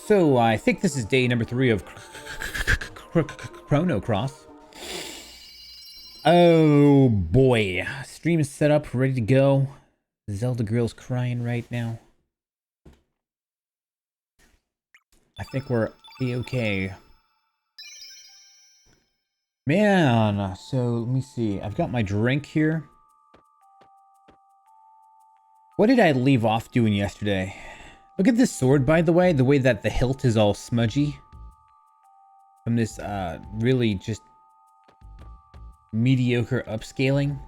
So I think this is day number 3 of Chrono Cross. Oh boy, stream is set up, ready to go. Zelda girl's crying right now. I think we're okay. Man, so let me see. I've got my drink here. What did I leave off doing yesterday? Look at this sword, by the way that the hilt is all smudgy. From this, really just mediocre upscaling.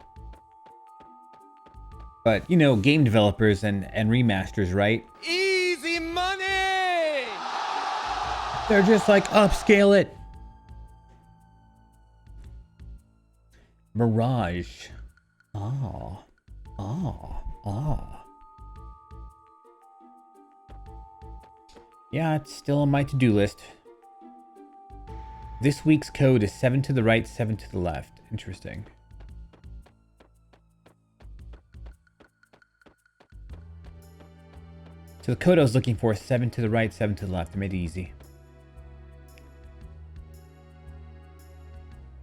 But, you know, game developers and remasters, right? Easy money! They're just like, upscale it. Mirage. Oh. Oh. Oh. Yeah, it's still on my to-do list. This week's code is 7 to the right, 7 to the left. Interesting. So the code I was looking for is 7 to the right, 7 to the left. I made it easy.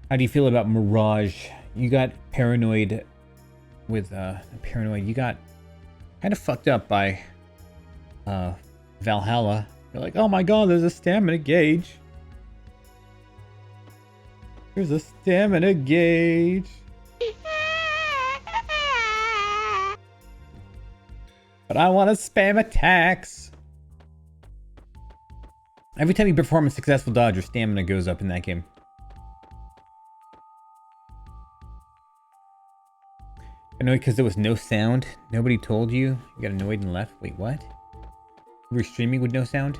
How do you feel about Mirage? You got paranoid with, you got kind of fucked up by, Valhalla. You're like, oh my god, there's a stamina gauge. There's a stamina gauge. But I want to spam attacks. Every time you perform a successful dodge, your stamina goes up in that game. Annoyed because there was no sound. Nobody told you. You got annoyed and left. Wait, what? You were streaming with no sound?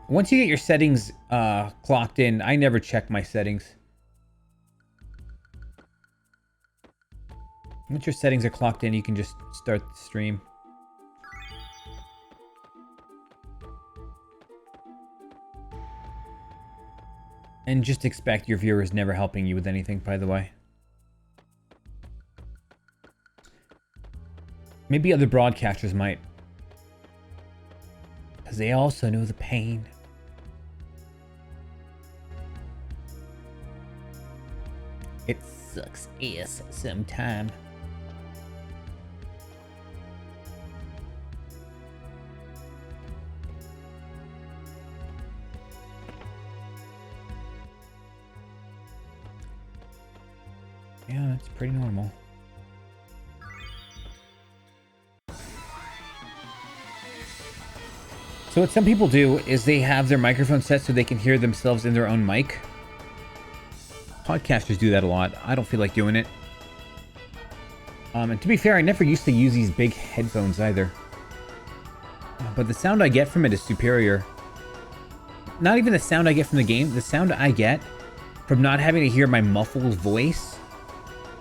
Once you get your settings clocked in, I never check my settings. Once your settings are clocked in, you can just start the stream. And just expect your viewers never helping you with anything, by the way. Maybe other broadcasters might. Because they also know the pain. It sucks ass sometime. Yeah, that's pretty normal. So what some people do is they have their microphone set so they can hear themselves in their own mic. Podcasters do that a lot. I don't feel like doing it. And to be fair, I never used to use these big headphones either. But the sound I get from it is superior. Not even the sound I get from the game. The sound I get from not having to hear my muffled voice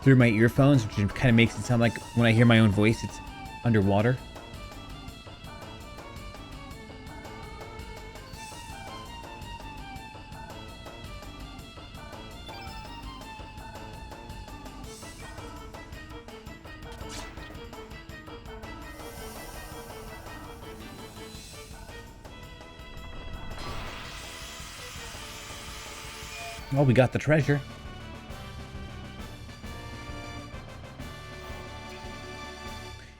through my earphones, which kind of makes it sound like when I hear my own voice, it's underwater. Well, we got the treasure.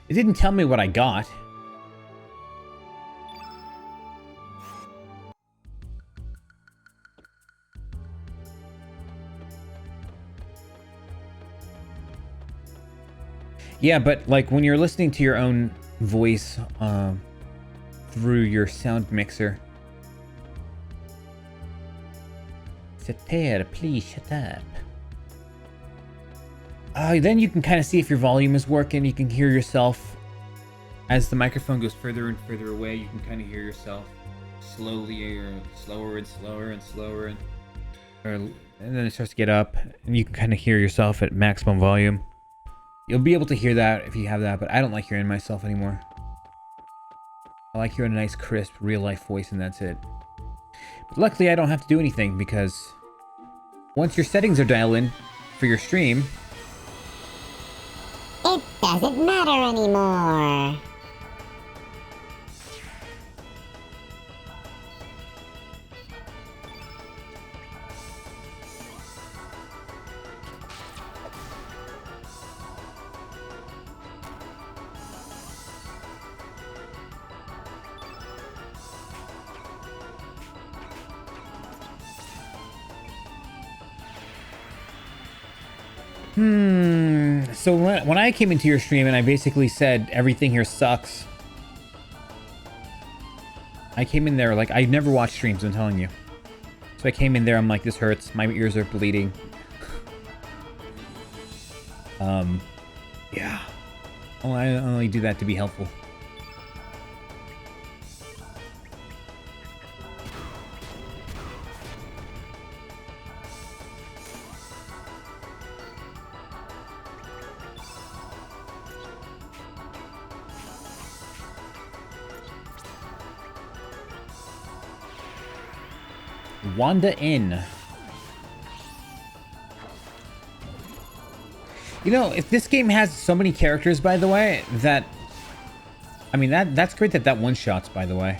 It didn't tell me what I got. Yeah, but like when you're listening to your own voice through your sound mixer. Please shut up. Then you can kind of see if your volume is working. You can hear yourself as the microphone goes further and further away. You can kind of hear yourself slowly or slower and slower and slower, and then it starts to get up, and you can kind of hear yourself at maximum volume. You'll be able to hear that if you have that, but I don't like hearing myself anymore. I like hearing a nice, crisp, real-life voice, and that's it. But luckily, I don't have to do anything because once your settings are dialed in for your stream, it doesn't matter anymore. So when I came into your stream and I basically said everything here sucks, I came in there like, I never watched streams, I'm telling you. So I came in there, I'm like, this hurts, my ears are bleeding. Yeah. Well, I only do that to be helpful. Wanda Inn. You know, if this game has so many characters, by the way, that... I mean, that's great that one-shots, by the way.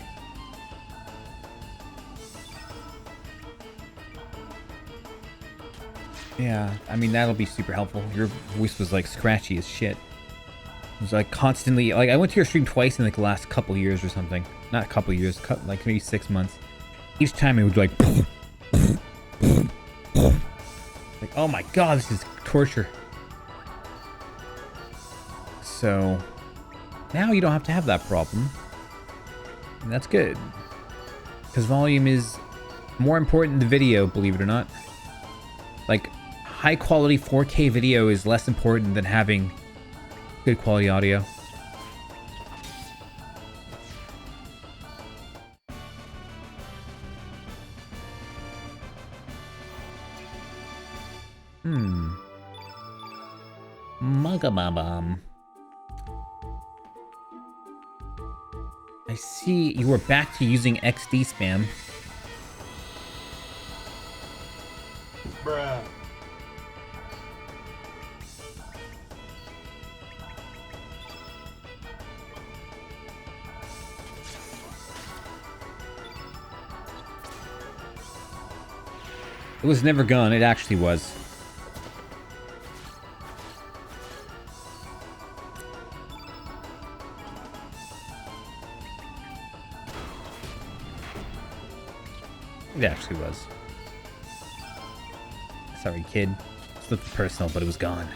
Yeah, I mean, that'll be super helpful. Your voice was, like, scratchy as shit. It was, like, constantly... Like, I went to your stream twice in, like, the last couple years or something. Not a couple years, like, maybe 6 months. Each time it would, like... Like, oh my god, this is torture. So... Now you don't have to have that problem. And that's good. Because volume is more important than the video, believe it or not. Like, high quality 4K video is less important than having good quality audio. Mugababam. I see you were back to using XD spam. Bruh. It was never gone, it actually was. It actually was. Sorry, kid. It's nothing personal, but it was gone.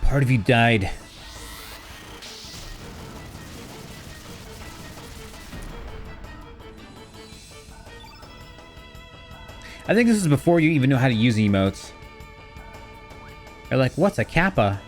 Part of you died. I think this is before you even know how to use emotes. They're like, what's a kappa?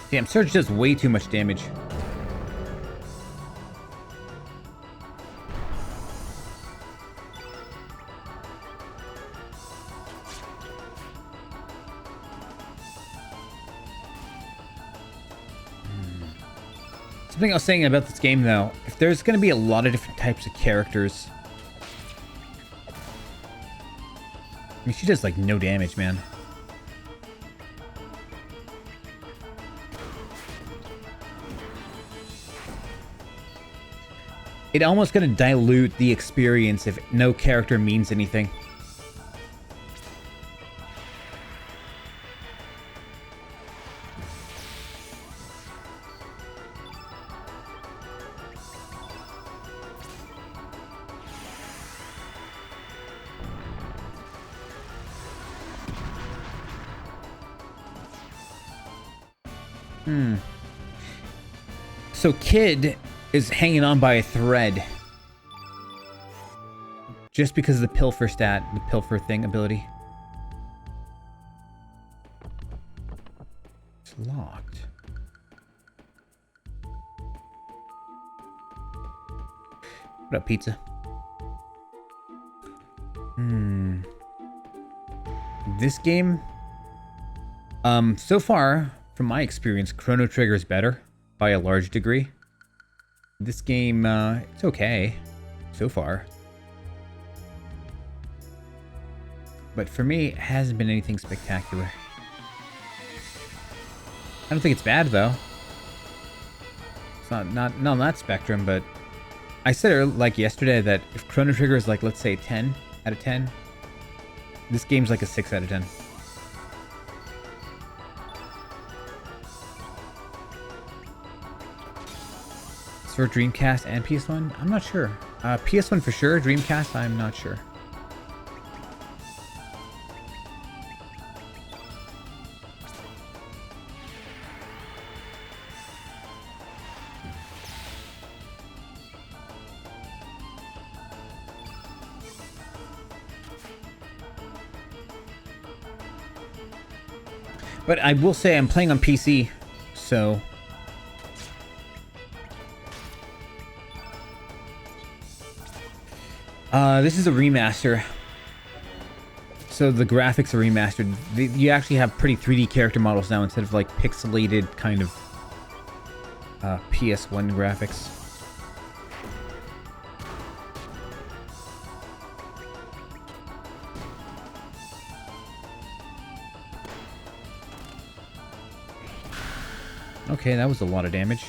Damn, Surge does way too much damage. Something I was saying about this game, though, if there's going to be a lot of different types of characters... I mean, she does, like, no damage, man. It almost going to dilute the experience if no character means anything. So Kid is hanging on by a thread. Just because of the pilfer stat, the pilfer thing ability. It's locked. What up, pizza? This game, so far, from my experience, Chrono Trigger is better by a large degree. This game, it's okay so far. But for me, it hasn't been anything spectacular. I don't think it's bad, though. It's not on that spectrum, but I said like yesterday that if Chrono Trigger is like, let's say 10 out of 10, this game's like a 6 out of 10. It's for Dreamcast and PS1? I'm not sure. PS1 for sure, Dreamcast, I'm not sure. But I will say I'm playing on PC, so... this is a remaster. So the graphics are remastered. You actually have pretty 3D character models now instead of like pixelated kind of PS1 graphics. Okay, that was a lot of damage.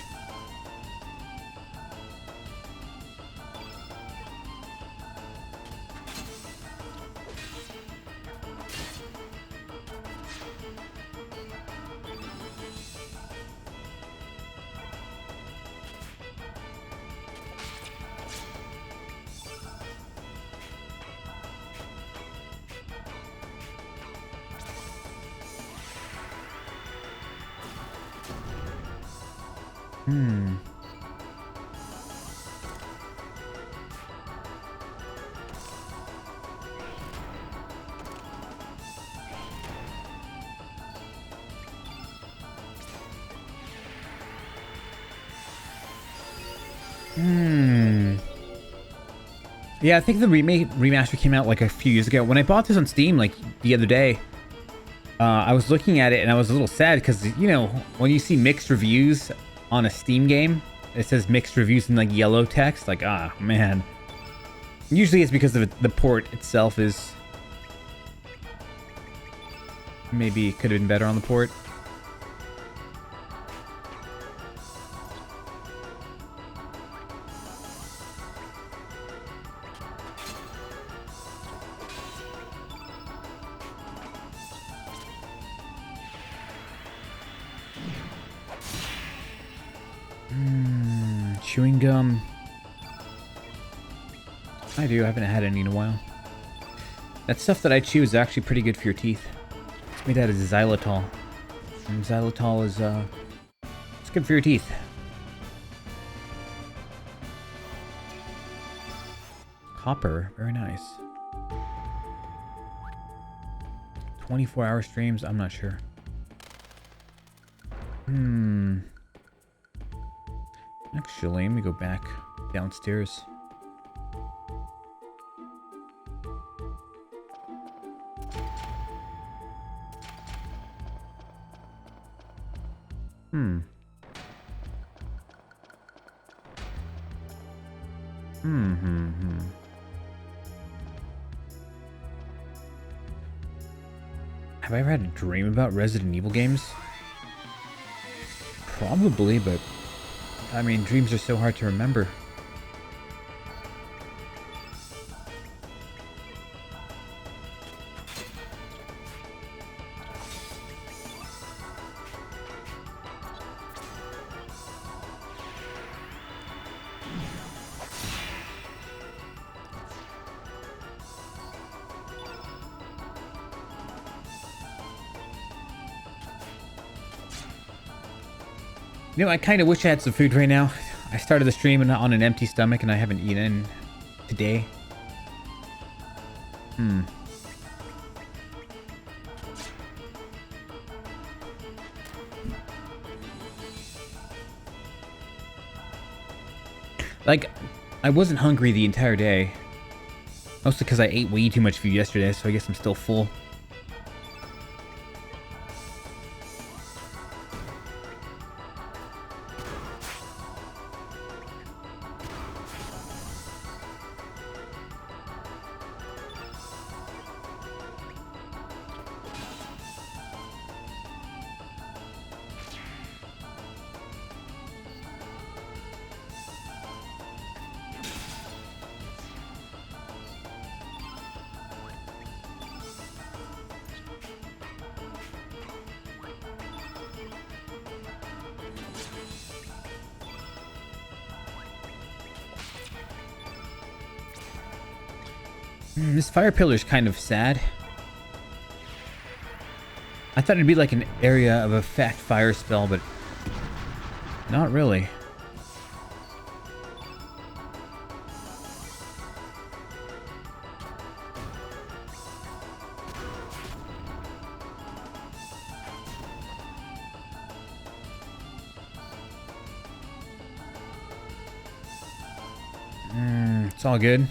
Yeah, I think the remaster came out like a few years ago. When I bought this on Steam like the other day, I was looking at it and I was a little sad because, you know, when you see mixed reviews on a Steam game, it says mixed reviews in like yellow text. Like, ah, man. Usually it's because of the port itself is... Maybe it could have been better on the port. Chewing gum. I do. I haven't had any in a while. That stuff that I chew is actually pretty good for your teeth. It's made out of xylitol. And xylitol is, it's good for your teeth. Copper. Very nice. 24-hour streams? I'm not sure. Actually, let me go back downstairs. Have I ever had a dream about Resident Evil games? Probably, but I mean, dreams are so hard to remember. You know, I kind of wish I had some food right now. I started the stream on an empty stomach and I haven't eaten today. Like, I wasn't hungry the entire day. Mostly because I ate way too much food yesterday, so I guess I'm still full. This fire pillar is kind of sad. I thought it'd be like an area of effect fire spell, but not really. It's all good.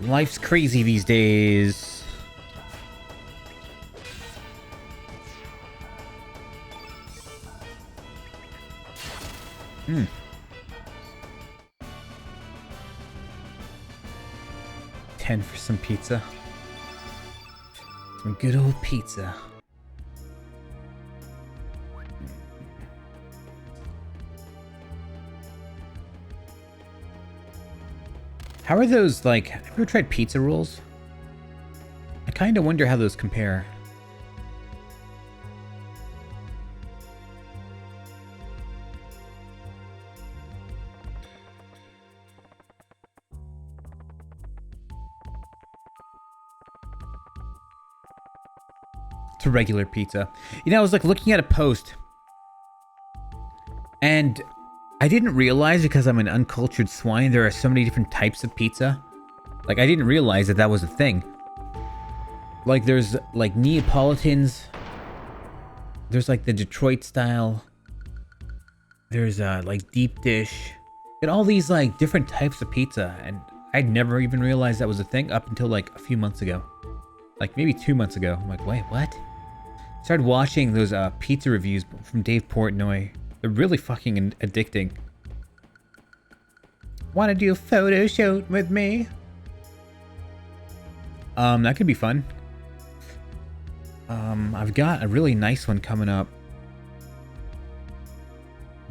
Life's crazy these days. Hmm. $10 for some pizza. Some good old pizza. How are those, like, have you ever tried pizza rolls? I kind of wonder how those compare. It's a regular pizza. You know, I was like looking at a post and I didn't realize, because I'm an uncultured swine, there are so many different types of pizza. Like, I didn't realize that that was a thing. Like, there's like Neapolitans. There's like the Detroit style. There's like deep dish. And all these like different types of pizza. And I'd never even realized that was a thing up until like a few months ago. Like maybe 2 months ago. I'm like, wait, what? Started watching those pizza reviews from Dave Portnoy. They're really fucking addicting. Wanna do a photo shoot with me? That could be fun. I've got a really nice one coming up.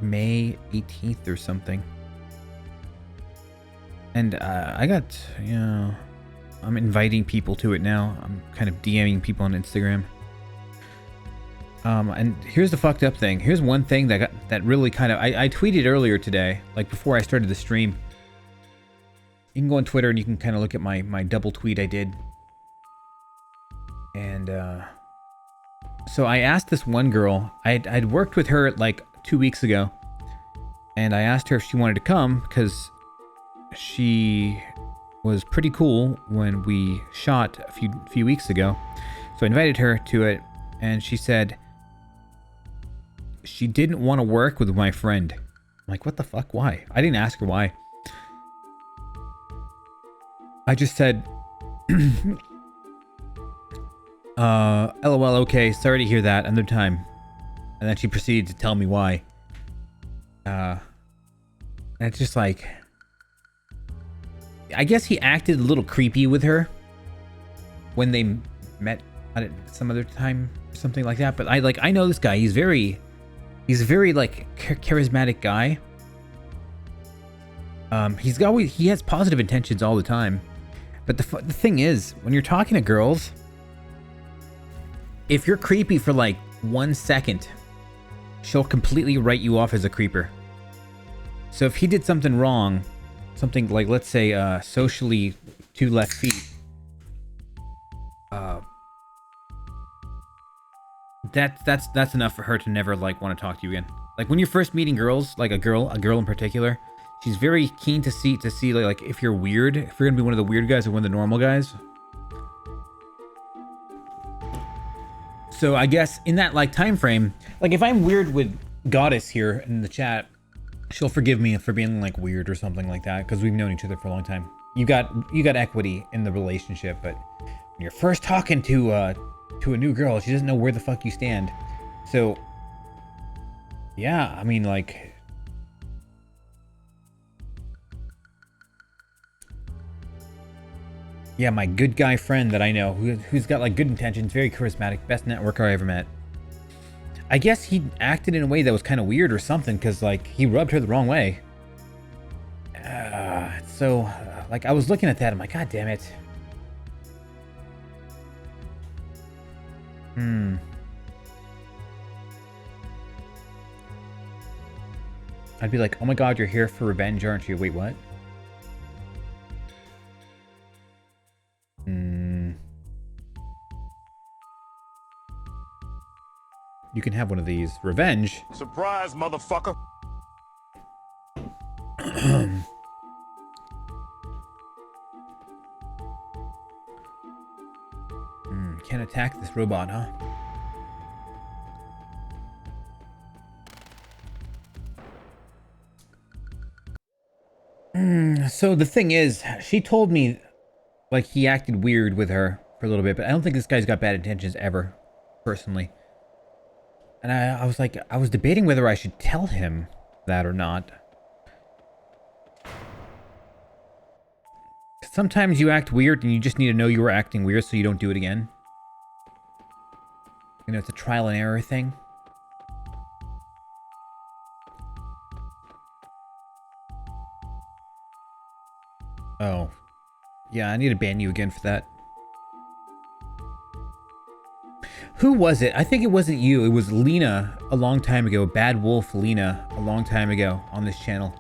May 18th or something. And I got, you know, I'm inviting people to it now. I'm kind of DMing people on Instagram. And here's the fucked up thing. Here's one thing that really kind of, I tweeted earlier today, like before I started the stream. You can go on Twitter and you can kind of look at my double tweet I did. And so I asked this one girl, I'd worked with her like 2 weeks ago, and I asked her if she wanted to come because she was pretty cool when we shot a few weeks ago. So I invited her to it, and she said she didn't want to work with my friend. I'm like, what the fuck? Why? I didn't ask her why. I just said, LOL, okay, sorry to hear that, another time. And then she proceeded to tell me why. And it's just like, I guess he acted a little creepy with her when they met at some other time or something like that. But I know this guy. He's a very like charismatic guy. He has positive intentions all the time. But the thing is, when you're talking to girls, if you're creepy for like 1 second, she'll completely write you off as a creeper. So if he did something wrong, something like, let's say, socially 2 left feet, that's enough for her to never like want to talk to you again. Like when you're first meeting girls, like a girl in particular, she's very keen to see like if you're weird, if you're gonna be one of the weird guys or one of the normal guys. So I guess in that like time frame, like if I'm weird with Goddess here in the chat, she'll forgive me for being like weird or something like that because we've known each other for a long time. You got equity in the relationship, but when you're first talking to a new girl, she doesn't know where the fuck you stand. So yeah, I mean like, yeah, my good guy friend that I know who's got like good intentions, very charismatic, best networker I ever met. I guess he acted in a way that was kind of weird or something because like he rubbed her the wrong way. So like I was looking at that, I'm like, God damn it. I'd be like, oh my god, you're here for revenge, aren't you? Wait, what? You can have one of these. Revenge? Surprise, motherfucker. Can't attack this robot, huh? So the thing is, she told me, like, he acted weird with her for a little bit, but I don't think this guy's got bad intentions ever, personally. And I was like, I was debating whether I should tell him that or not. Sometimes you act weird and you just need to know you were acting weird so you don't do it again. You know, it's a trial and error thing. Oh. Yeah, I need to ban you again for that. Who was it? I think it wasn't you. It was Lena a long time ago. Bad Wolf Lena a long time ago on this channel.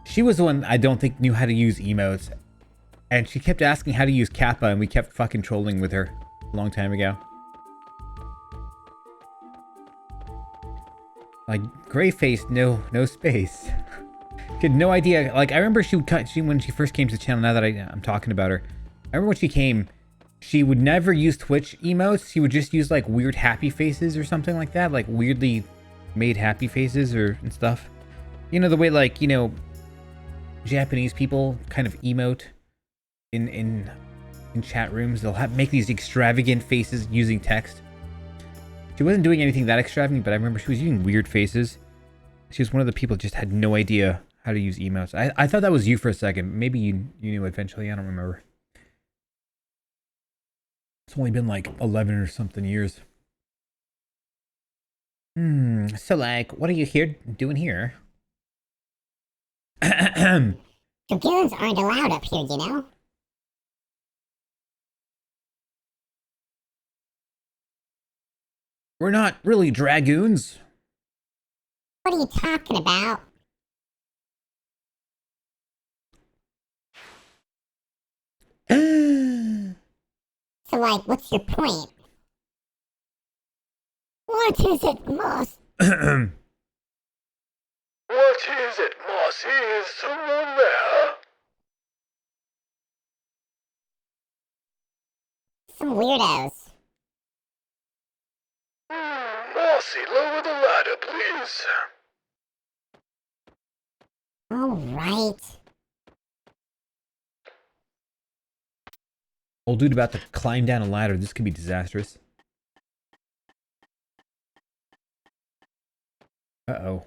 She was the one I don't think knew how to use emotes. And she kept asking how to use Kappa and we kept fucking trolling with her a long time ago. Like, gray face, no space. She had no idea. Like, I remember when she first came to the channel, now that I'm talking about her. I remember when she came, she would never use Twitch emotes. She would just use, like, weird happy faces or something like that. Like, weirdly made happy faces and stuff. You know, the way, like, you know, Japanese people kind of emote in chat rooms. They'll make these extravagant faces using text. She wasn't doing anything that extravagant, but I remember she was using weird faces. She was one of the people that just had no idea how to use emotes. I thought that was you for a second. Maybe you knew eventually. I don't remember. It's only been like 11 or something years. So like, what are you doing here? Dragoons aren't allowed up here, you know? We're not really dragoons. What are you talking about? So, like, what's your point? What is it, Moss? What is it, Mossy? Is someone there? Some weirdos. Mossy, lower the ladder, please. Alright. Old dude about to climb down a ladder. This could be disastrous. Uh-oh.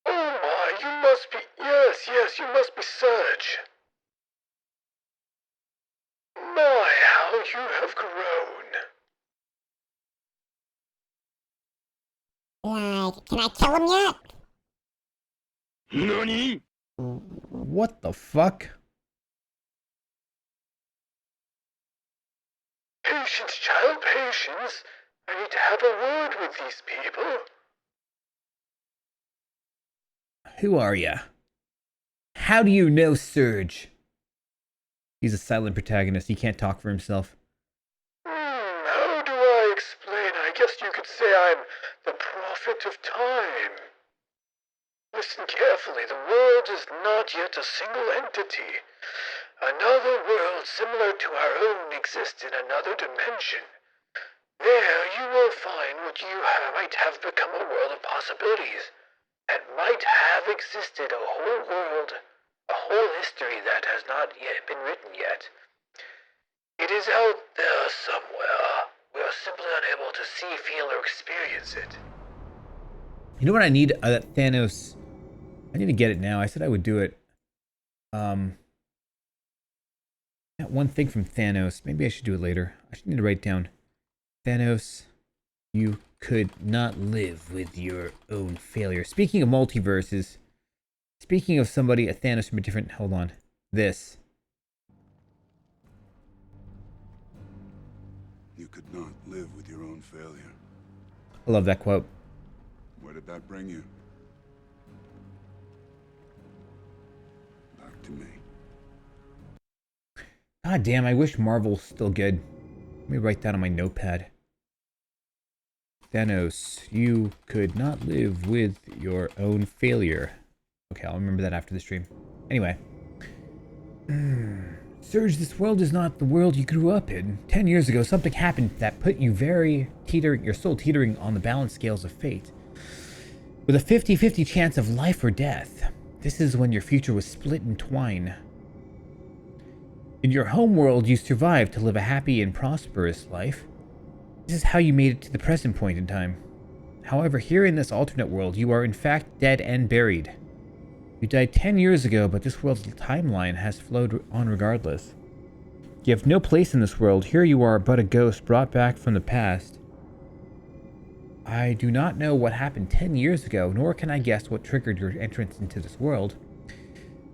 Oh my, you must be... Yes, you must be Surge. My, how you have grown. Like, can I kill him yet? Nani? What the fuck? Patience, child, patience. I need to have a word with these people. Who are ya? How do you know Surge? He's a silent protagonist. He can't talk for himself. How do I explain? I guess you could say I'm the prophet of time. Listen carefully. The world is not yet a single entity. Another world similar to our own exists in another dimension. There you will find what you might have become a world of possibilities. And might have existed a whole world, a whole history that has not yet been written yet. It is out there somewhere. We are simply unable to see, feel, or experience it. You know what I need? That Thanos. I need to get it now. I said I would do it. That one thing from Thanos. Maybe I should do it later. I should need to write down. Thanos, you could not live with your own failure. Speaking of multiverses. Speaking of somebody, a Thanos from a different... Hold on. This. You could not live with your own failure. I love that quote. Where did that bring you? Back to me. God damn, I wish Marvel's still good. Let me write that on my notepad. Thanos, you could not live with your own failure. Okay, I'll remember that after the stream. Anyway. Surge, this world is not the world you grew up in. 10 years ago, something happened that put you your soul teetering on the balance scales of fate. With a 50-50 chance of life or death. This is when your future was split in twine. In your home world, you survived to live a happy and prosperous life. This is how you made it to the present point in time. However, here in this alternate world, you are in fact dead and buried. You died 10 years ago, but this world's timeline has flowed on regardless. You have no place in this world. Here you are, but a ghost brought back from the past. I do not know what happened 10 years ago, nor can I guess what triggered your entrance into this world.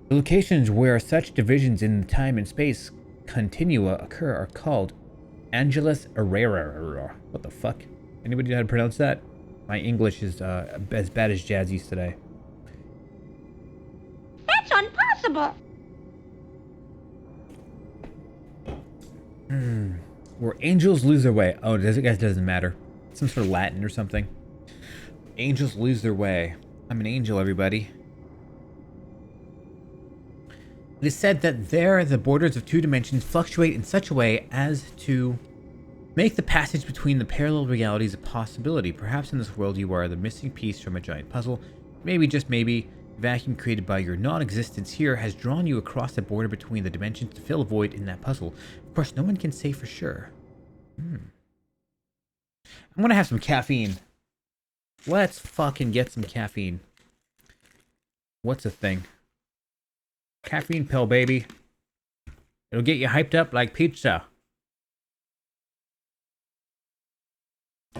The locations where such divisions in time and space continua occur are called Angelus Herrera. What the fuck? Anybody know how to pronounce that? My English is as bad as Jazzy's today. That's impossible. Where angels lose their way. Oh, I guess it doesn't matter. Some sort of Latin or something. Angels lose their way. I'm an angel, everybody. It is said that there, the borders of two dimensions fluctuate in such a way as to make the passage between the parallel realities a possibility. Perhaps in this world you are the missing piece from a giant puzzle. Maybe, just maybe, the vacuum created by your non-existence here has drawn you across the border between the dimensions to fill a void in that puzzle. Of course, no one can say for sure. I'm gonna have some caffeine. Let's fucking get some caffeine. What's a thing? Caffeine pill, baby. It'll get you hyped up like pizza.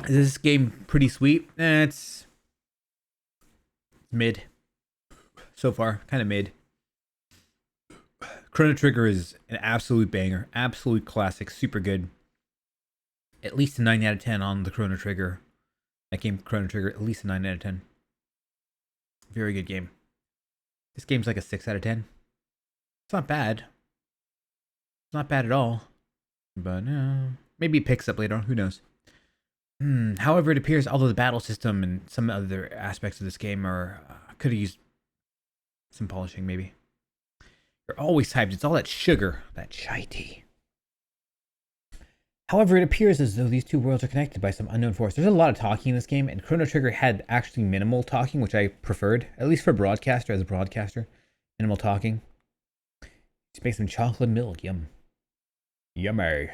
Is this game pretty sweet? It's mid. So far, kind of mid. Chrono Trigger is an absolute banger. Absolute classic. Super good. At least a 9 out of 10 on the Chrono Trigger. That game, Chrono Trigger, at least a 9 out of 10. Very good game. This game's like a 6 out of 10. It's not bad. It's not bad at all. But maybe it picks up later on. Who knows? However, it appears although the battle system and some other aspects of this game are could have used some polishing, maybe. You're always hyped. It's all that sugar, that chai tea. However, it appears as though these two worlds are connected by some unknown force. There's a lot of talking in this game, and Chrono Trigger had actually minimal talking, which I preferred, at least for broadcaster, as a broadcaster. Minimal talking. Just make some chocolate milk, yum. Yummy.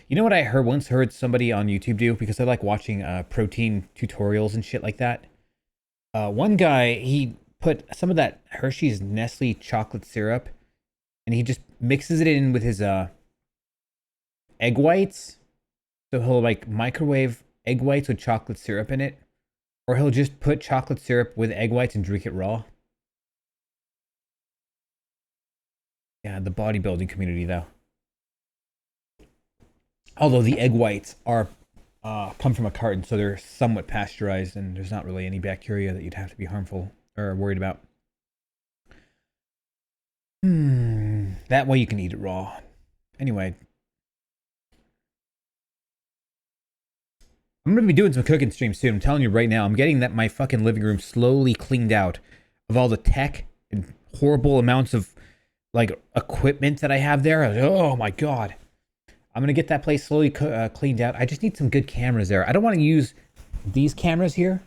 You know what I once heard somebody on YouTube do? Because I like watching protein tutorials and shit like that. One guy, he put some of that Hershey's Nestle chocolate syrup, and he just mixes it in with his egg whites. So he'll like microwave egg whites with chocolate syrup in it. Or he'll just put chocolate syrup with egg whites and drink it raw. Yeah, the bodybuilding community though. Although the egg whites are come from a carton, so they're somewhat pasteurized and there's not really any bacteria that you'd have to be harmful or worried about. That way you can eat it raw. Anyway. I'm going to be doing some cooking streams soon. I'm telling you right now, I'm getting my fucking living room slowly cleaned out of all the tech and horrible amounts of like equipment that I have there. Oh my god. I'm going to get that place slowly cleaned out. I just need some good cameras there. I don't want to use these cameras here.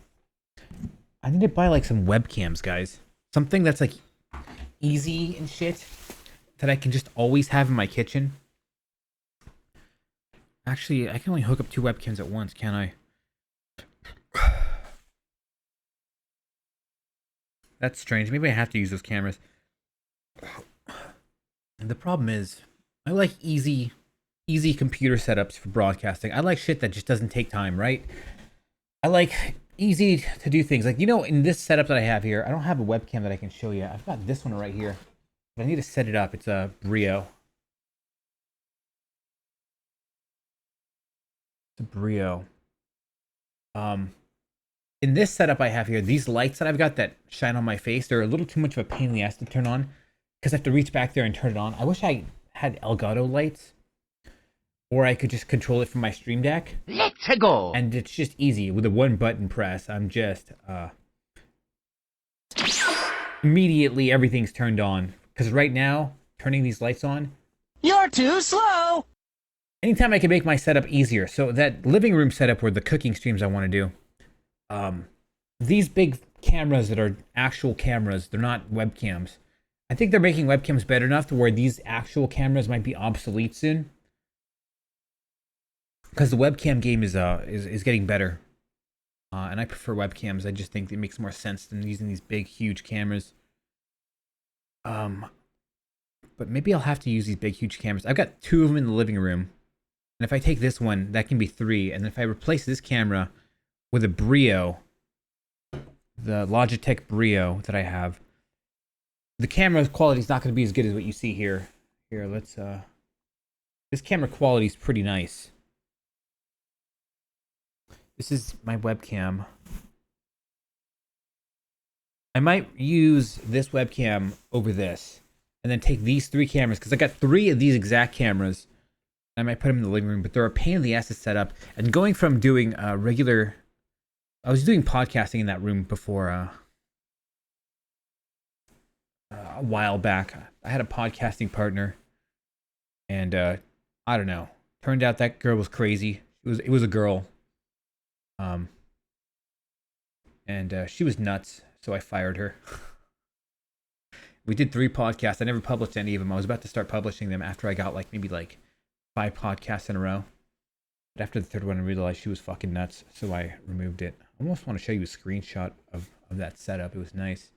I need to buy like some webcams, guys. Something that's like easy and shit that I can just always have in my kitchen. Actually, I can only hook up 2 webcams at once, can't I? That's strange. Maybe I have to use those cameras. And the problem is, I like easy computer setups for broadcasting. I like shit that just doesn't take time, right? I like easy to do things. Like, you know, in this setup that I have here, I don't have a webcam that I can show you. I've got this one right here. But I need to set it up. It's a Brio. It's a Brio. In this setup I have here, these lights that I've got that shine on my face, they're a little too much of a pain in the ass to turn on because I have to reach back there and turn it on. I wish I had Elgato lights, or I could just control it from my Stream Deck. Let's go. And it's just easy with a one button press. I'm just immediately everything's turned on. Because right now, turning these lights on, You're too slow. anytime I can make my setup easier. So that living room setup where the cooking streams I want to do, these big cameras that are actual cameras, they're not webcams. I think they're making webcams better enough to where these actual cameras might be obsolete soon. Because the webcam game is getting better. And I prefer webcams. I just think it makes more sense than using these big, huge cameras. But maybe I'll have to use these big, huge cameras. I've got 2 of them in the living room. And if I take this one, that can be 3. And then if I replace this camera with a Brio, the Logitech Brio that I have, the camera quality is not going to be as good as what you see here. Here, let's, this camera quality is pretty nice. This is my webcam. I might use this webcam over this, and then take these 3 cameras, because I got 3 of these exact cameras. I might put them in the living room, but they're a pain in the ass to set up. And going from doing regular, I was doing podcasting in that room before a while back. I had a podcasting partner, and I don't know. Turned out that girl was crazy. It was a girl. And she was nuts, so I fired her. We did 3 podcasts. I never published any of them. I was about to start publishing them after I got maybe 5 podcasts in a row. But after the 3rd one, I realized she was fucking nuts, so I removed it. I almost want to show you a screenshot of that setup. It was nice.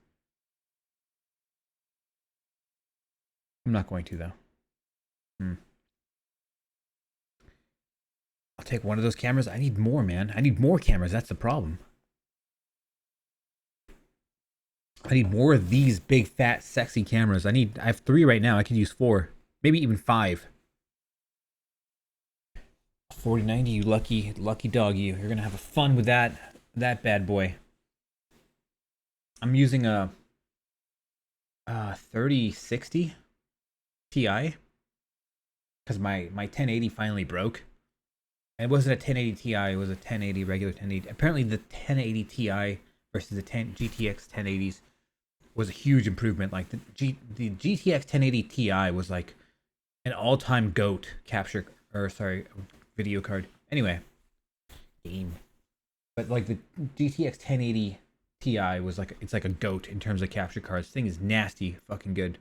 I'm not going to, though. I'll take one of those cameras. I need more, man. I need more cameras. That's the problem. I need more of these big, fat, sexy cameras. I have 3 right now. I could use 4. Maybe even 5. 4090, you lucky dog, you. You're gonna have fun with that bad boy. I'm using a 3060 Ti because my 1080 finally broke. And it wasn't a 1080 Ti, it was a 1080 regular 1080. Apparently the 1080 Ti versus the GTX 1080s was a huge improvement. Like the GTX 1080 Ti was like an all-time GOAT video card. Anyway, game. But like the GTX 1080 Ti was it's like a GOAT in terms of capture cards. This thing is nasty, fucking good.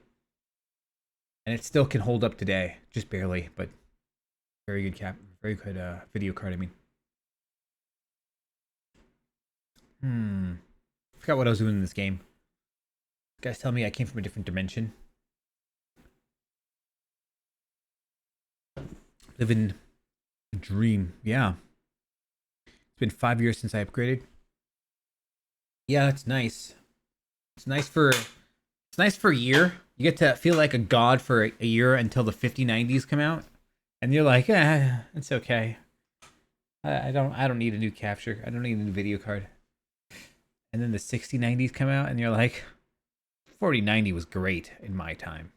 And it still can hold up today, just barely, but very good video card, I mean. Forgot what I was doing in this game. You guys tell me I came from a different dimension. Living a dream. Yeah. It's been 5 years since I upgraded. Yeah, that's nice. It's nice for a year. You get to feel like a god for a year until the 5090s come out. And you're like, it's okay. I don't need a new capture. I don't need a new video card. And then the 6090s come out, and you're like, 4090 was great in my time.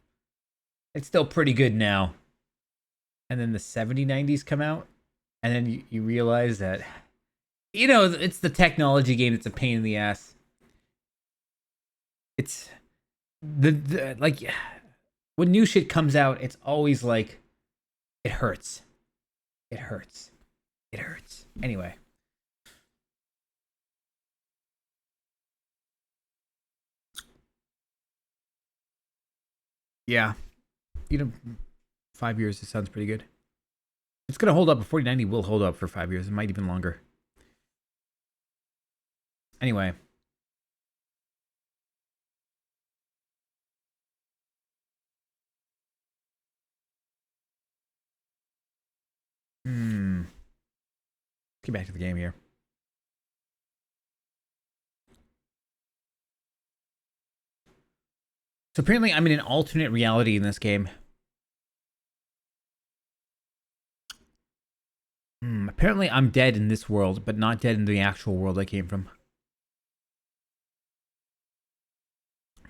It's still pretty good now. And then the 7090s come out, and then you realize that, it's the technology game that's a pain in the ass. It's when new shit comes out, it's always like, it hurts. It hurts. It hurts. Anyway. Yeah. 5 years, it sounds pretty good. It's going to hold up. A 4090 will hold up for 5 years. It might even longer. Anyway. Let's get back to the game here. So apparently I'm in an alternate reality in this game. Apparently I'm dead in this world, but not dead in the actual world I came from.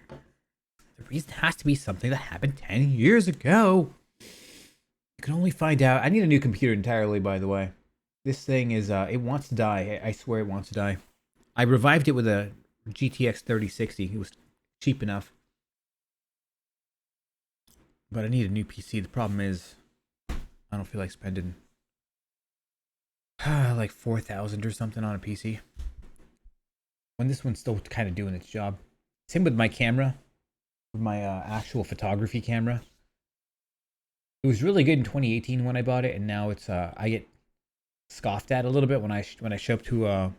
The reason has to be something that happened 10 years ago. You can only find out. I need a new computer entirely, by the way. This thing is, it wants to die. I swear it wants to die. I revived it with a GTX 3060. It was cheap enough. But I need a new PC. The problem is, I don't feel like spending like 4,000 or something on a PC. When this one's still kind of doing its job. Same with my camera. With my actual photography camera. It was really good in 2018 when I bought it, and now it's I get scoffed at a little bit when I show up to a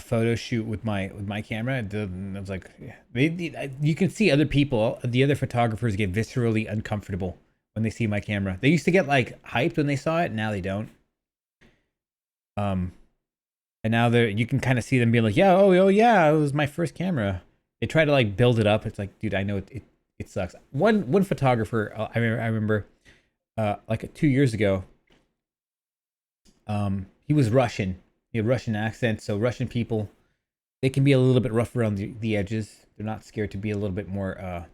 photo shoot with my camera. I was like, you can see other people, the other photographers get viscerally uncomfortable when they see my camera. They used to get like hyped when they saw it, now they don't. And now you can kind of see them being like, yeah, oh yeah, it was my first camera. They try to like build it up. It's like, dude, I know it sucks. One photographer, I remember, like 2 years ago. He was Russian. He had Russian accent, so Russian people, they can be a little bit rough around the edges. They're not scared to be a little bit more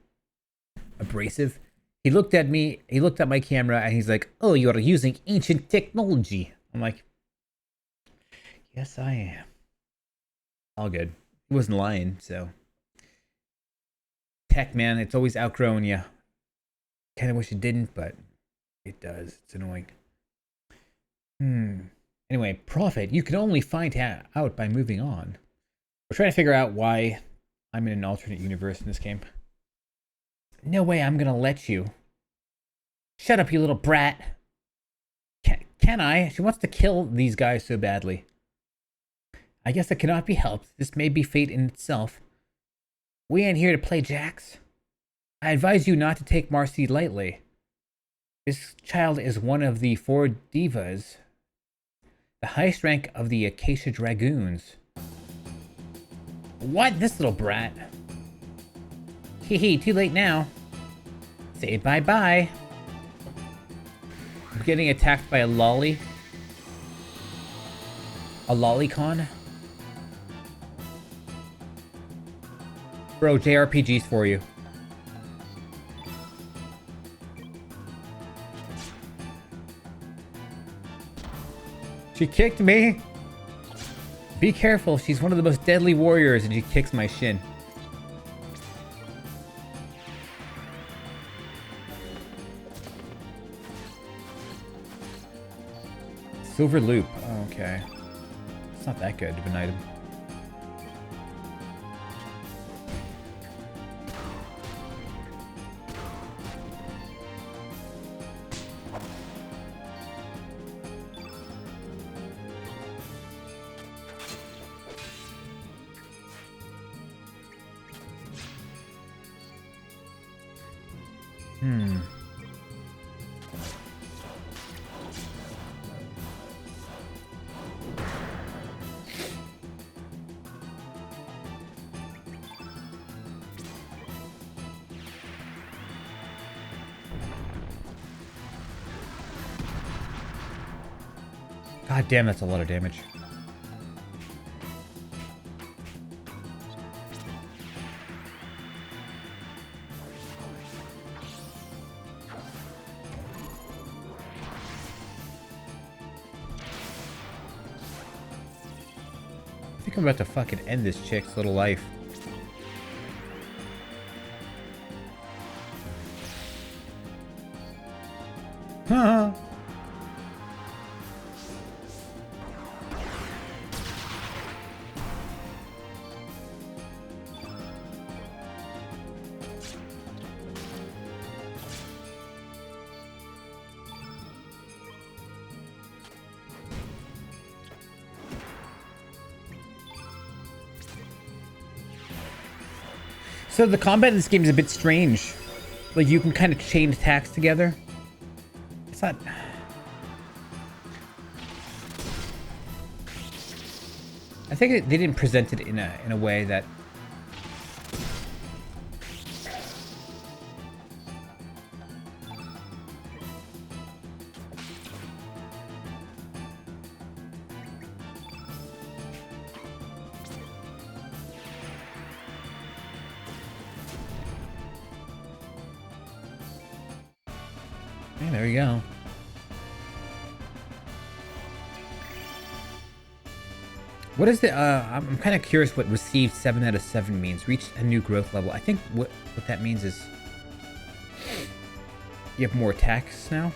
abrasive. He looked at me. He looked at my camera, and he's like, "Oh, you are using ancient technology." I'm like, "Yes, I am." All good. He wasn't lying, so. Tech, man, it's always outgrowing you. Kind of wish it didn't, but it does. It's annoying. Anyway, profit. You can only find out by moving on. We're trying to figure out why I'm in an alternate universe in this game. No way I'm gonna let you. Shut up, you little brat. Can I? She wants to kill these guys so badly. I guess it cannot be helped. This may be fate in itself. We ain't here to play jacks. I advise you not to take Marcy lightly. This child is one of the 4 divas, the highest rank of the Acacia Dragoons. What? This little brat? Hee, too late now. Say bye-bye. I'm getting attacked by a lolly. A lolicon? Bro, JRPG's for you. She kicked me. Be careful, she's one of the most deadly warriors, and she kicks my shin. Silver loop. Oh, okay. It's not that good of an item. God damn, that's a lot of damage. I think I'm about to fucking end this chick's little life. Huh. So the combat in this game is a bit strange. Like, you can kind of chain attacks together. It's not... I think they didn't present it in a way that... Okay, there you go. What is the, I'm kind of curious what received 7 out of 7 means. Reached a new growth level. I think what that means is you have more attacks now.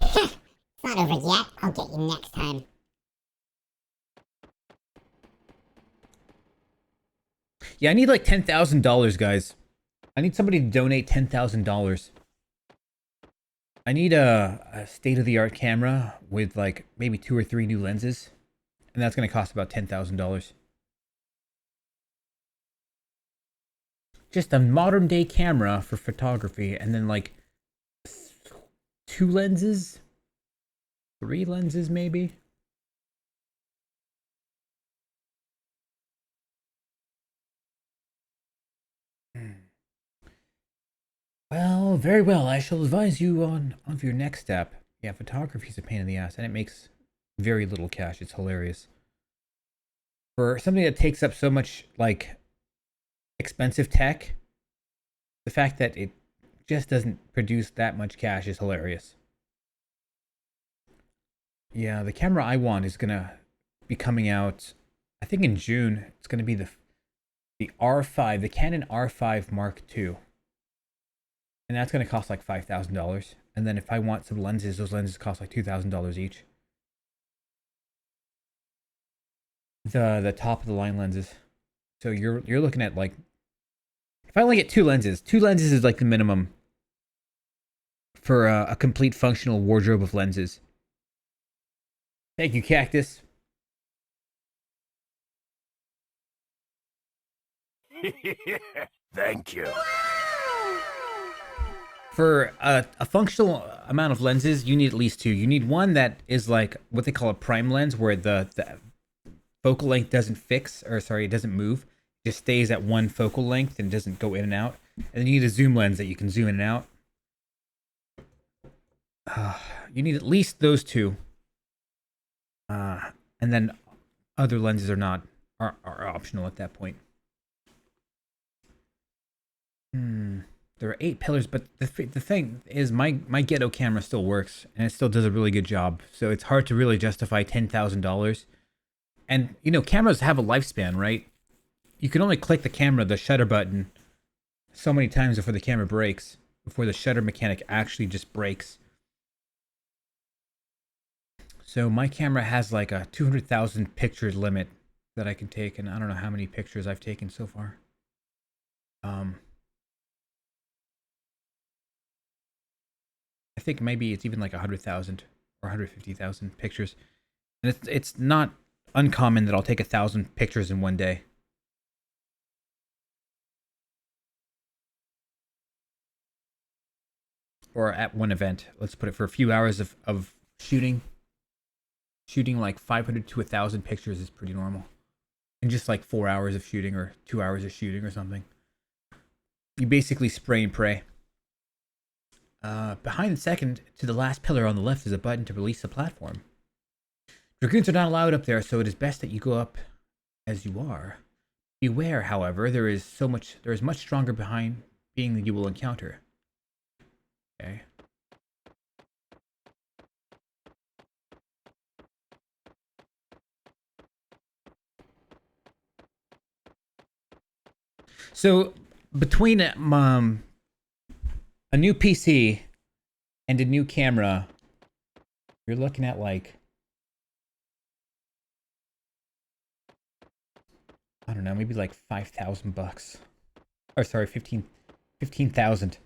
It's not over yet. I'll get you next time. Yeah, I need like $10,000, guys. I need somebody to donate $10,000. I need a state-of-the-art camera with like maybe 2 or 3 new lenses, and that's going to cost about $10,000. Just a modern-day camera for photography, and then like 2 lenses, 3 lenses maybe. Well, very well. I shall advise you on your next step. Yeah, photography is a pain in the ass, and it makes very little cash. It's hilarious. For something that takes up so much, like, expensive tech, the fact that it just doesn't produce that much cash is hilarious. Yeah, the camera I want is gonna be coming out, I think in June. It's gonna be the R5, the Canon R5 Mark II. And that's going to cost like $5,000. And then if I want some lenses, those lenses cost like $2,000 each. The top of the line lenses. So you're looking at like, if I only get 2 lenses is like the minimum for a complete functional wardrobe of lenses. Thank you, Cactus. Thank you. For a functional amount of lenses, you need at least 2. You need one that is like what they call a prime lens, where the focal length doesn't fix, or sorry, it doesn't move. It just stays at one focal length and doesn't go in and out. And then you need a zoom lens that you can zoom in and out. You need at least those 2. And then other lenses are optional at that point. There are 8 pillars, but the thing is, my ghetto camera still works, and it still does a really good job. So it's hard to really justify $10,000. And, you know, cameras have a lifespan, right? You can only click the shutter button, so many times before the camera breaks, before the shutter mechanic actually just breaks. So my camera has like a 200,000 pictures limit that I can take, and I don't know how many pictures I've taken so far. I think maybe it's even like 100,000 or 150,000 pictures. And it's not uncommon that I'll take 1,000 pictures in one day. Or at one event. Let's put it for a few hours of shooting. Shooting like 500 to 1,000 pictures is pretty normal. In just like 4 hours of shooting or 2 hours of shooting or something. You basically spray and pray. Behind the second to the last pillar on the left is a button to release the platform. Dragoons are not allowed up there, so it is best that you go up as you are. Beware, however, there is much stronger behind being that you will encounter. Okay. So between a new PC and a new camera, you're looking at like, I don't know, maybe like $5,000. Or sorry, 15,000.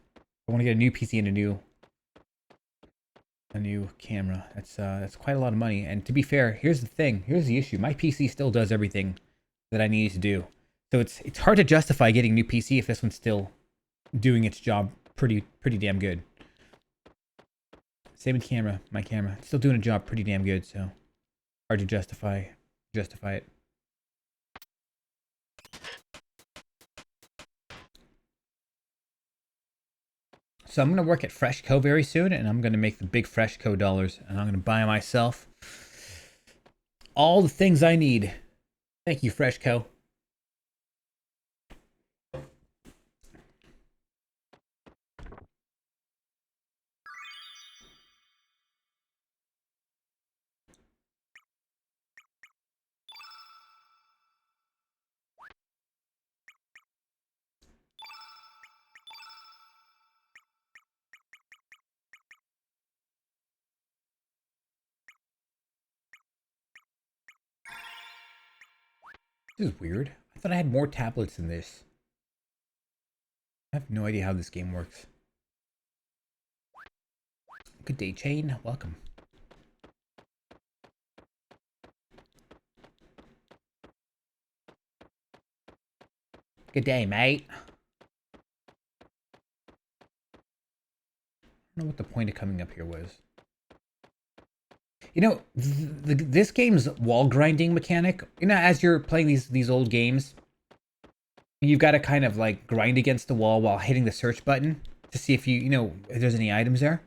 I want to get a new PC and a new camera. That's quite a lot of money. And to be fair, here's the issue. My PC still does everything that I need to do. So it's hard to justify getting a new PC if this one's still doing its job pretty damn good. Same with my camera. It's still doing a job pretty damn good, so hard to justify it. So I'm gonna work at Freshco very soon, and I'm gonna make the big Freshco dollars, and I'm gonna buy myself all the things I need. Thank you, Freshco. This is weird. I thought I had more tablets than this. I have no idea how this game works. Good day, Chain. Welcome. Good day, mate. I don't know what the point of coming up here was. You know, this game's wall grinding mechanic, you know, as you're playing these old games, you've got to kind of like grind against the wall while hitting the search button to see if you know, if there's any items there.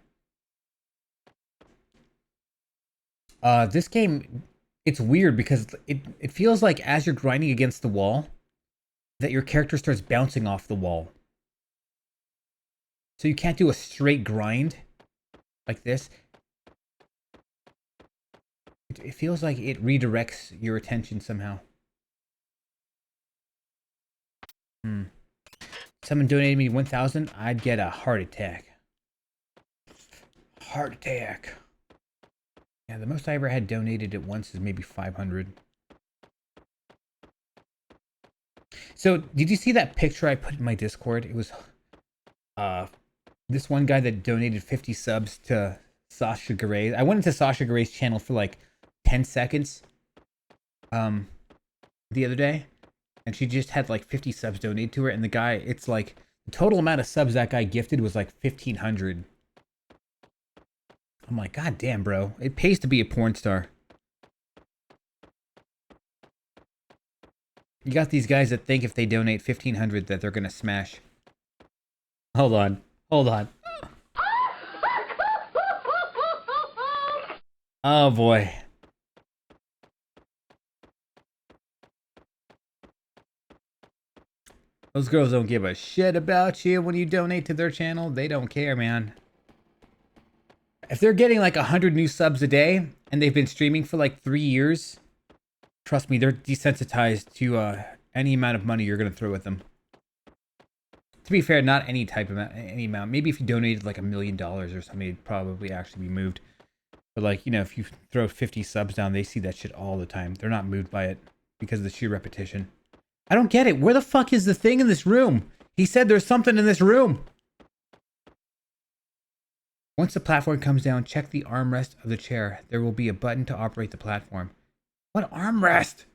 This game, it's weird because it feels like as you're grinding against the wall, that your character starts bouncing off the wall. So you can't do a straight grind like this. It feels like it redirects your attention somehow. Someone donated me 1,000, I'd get a heart attack. Heart attack. Yeah, the most I ever had donated at once is maybe 500. So, did you see that picture I put in my Discord? It was this one guy that donated 50 subs to Sasha Grey. I went into Sasha Grey's channel for like 10 seconds the other day, and she just had like 50 subs donated to her, and the guy, it's like the total amount of subs that guy gifted was like 1,500. I'm like, God damn, bro, it pays to be a porn star. You got these guys that think if they donate 1,500 that they're gonna smash. Hold on. Oh boy. Those girls don't give a shit about you when you donate to their channel. They don't care, man. If they're getting like 100 new subs a day and they've been streaming for like 3 years, trust me, they're desensitized to any amount of money you're gonna throw at them. To be fair, not any type of any amount. Maybe if you donated like $1 million or something, it'd probably actually be moved. But like, you know, if you throw 50 subs down, they see that shit all the time. They're not moved by it because of the sheer repetition. I don't get it. Where the fuck is the thing in this room? He said there's something in this room. Once the platform comes down, check the armrest of the chair. There will be a button to operate the platform. What armrest?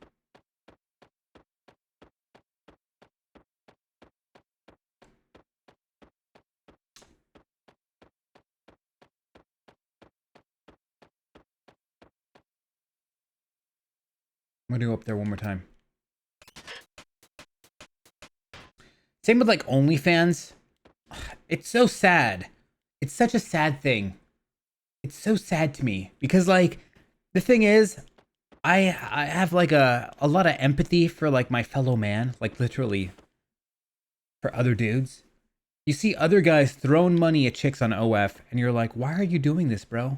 I'm gonna go up there one more time. Same with like OnlyFans. It's so sad. It's such a sad thing. It's so sad to me because like the thing is, I have like a lot of empathy for like my fellow man, like literally for other dudes. You see other guys throwing money at chicks on OF and you're like, why are you doing this, bro?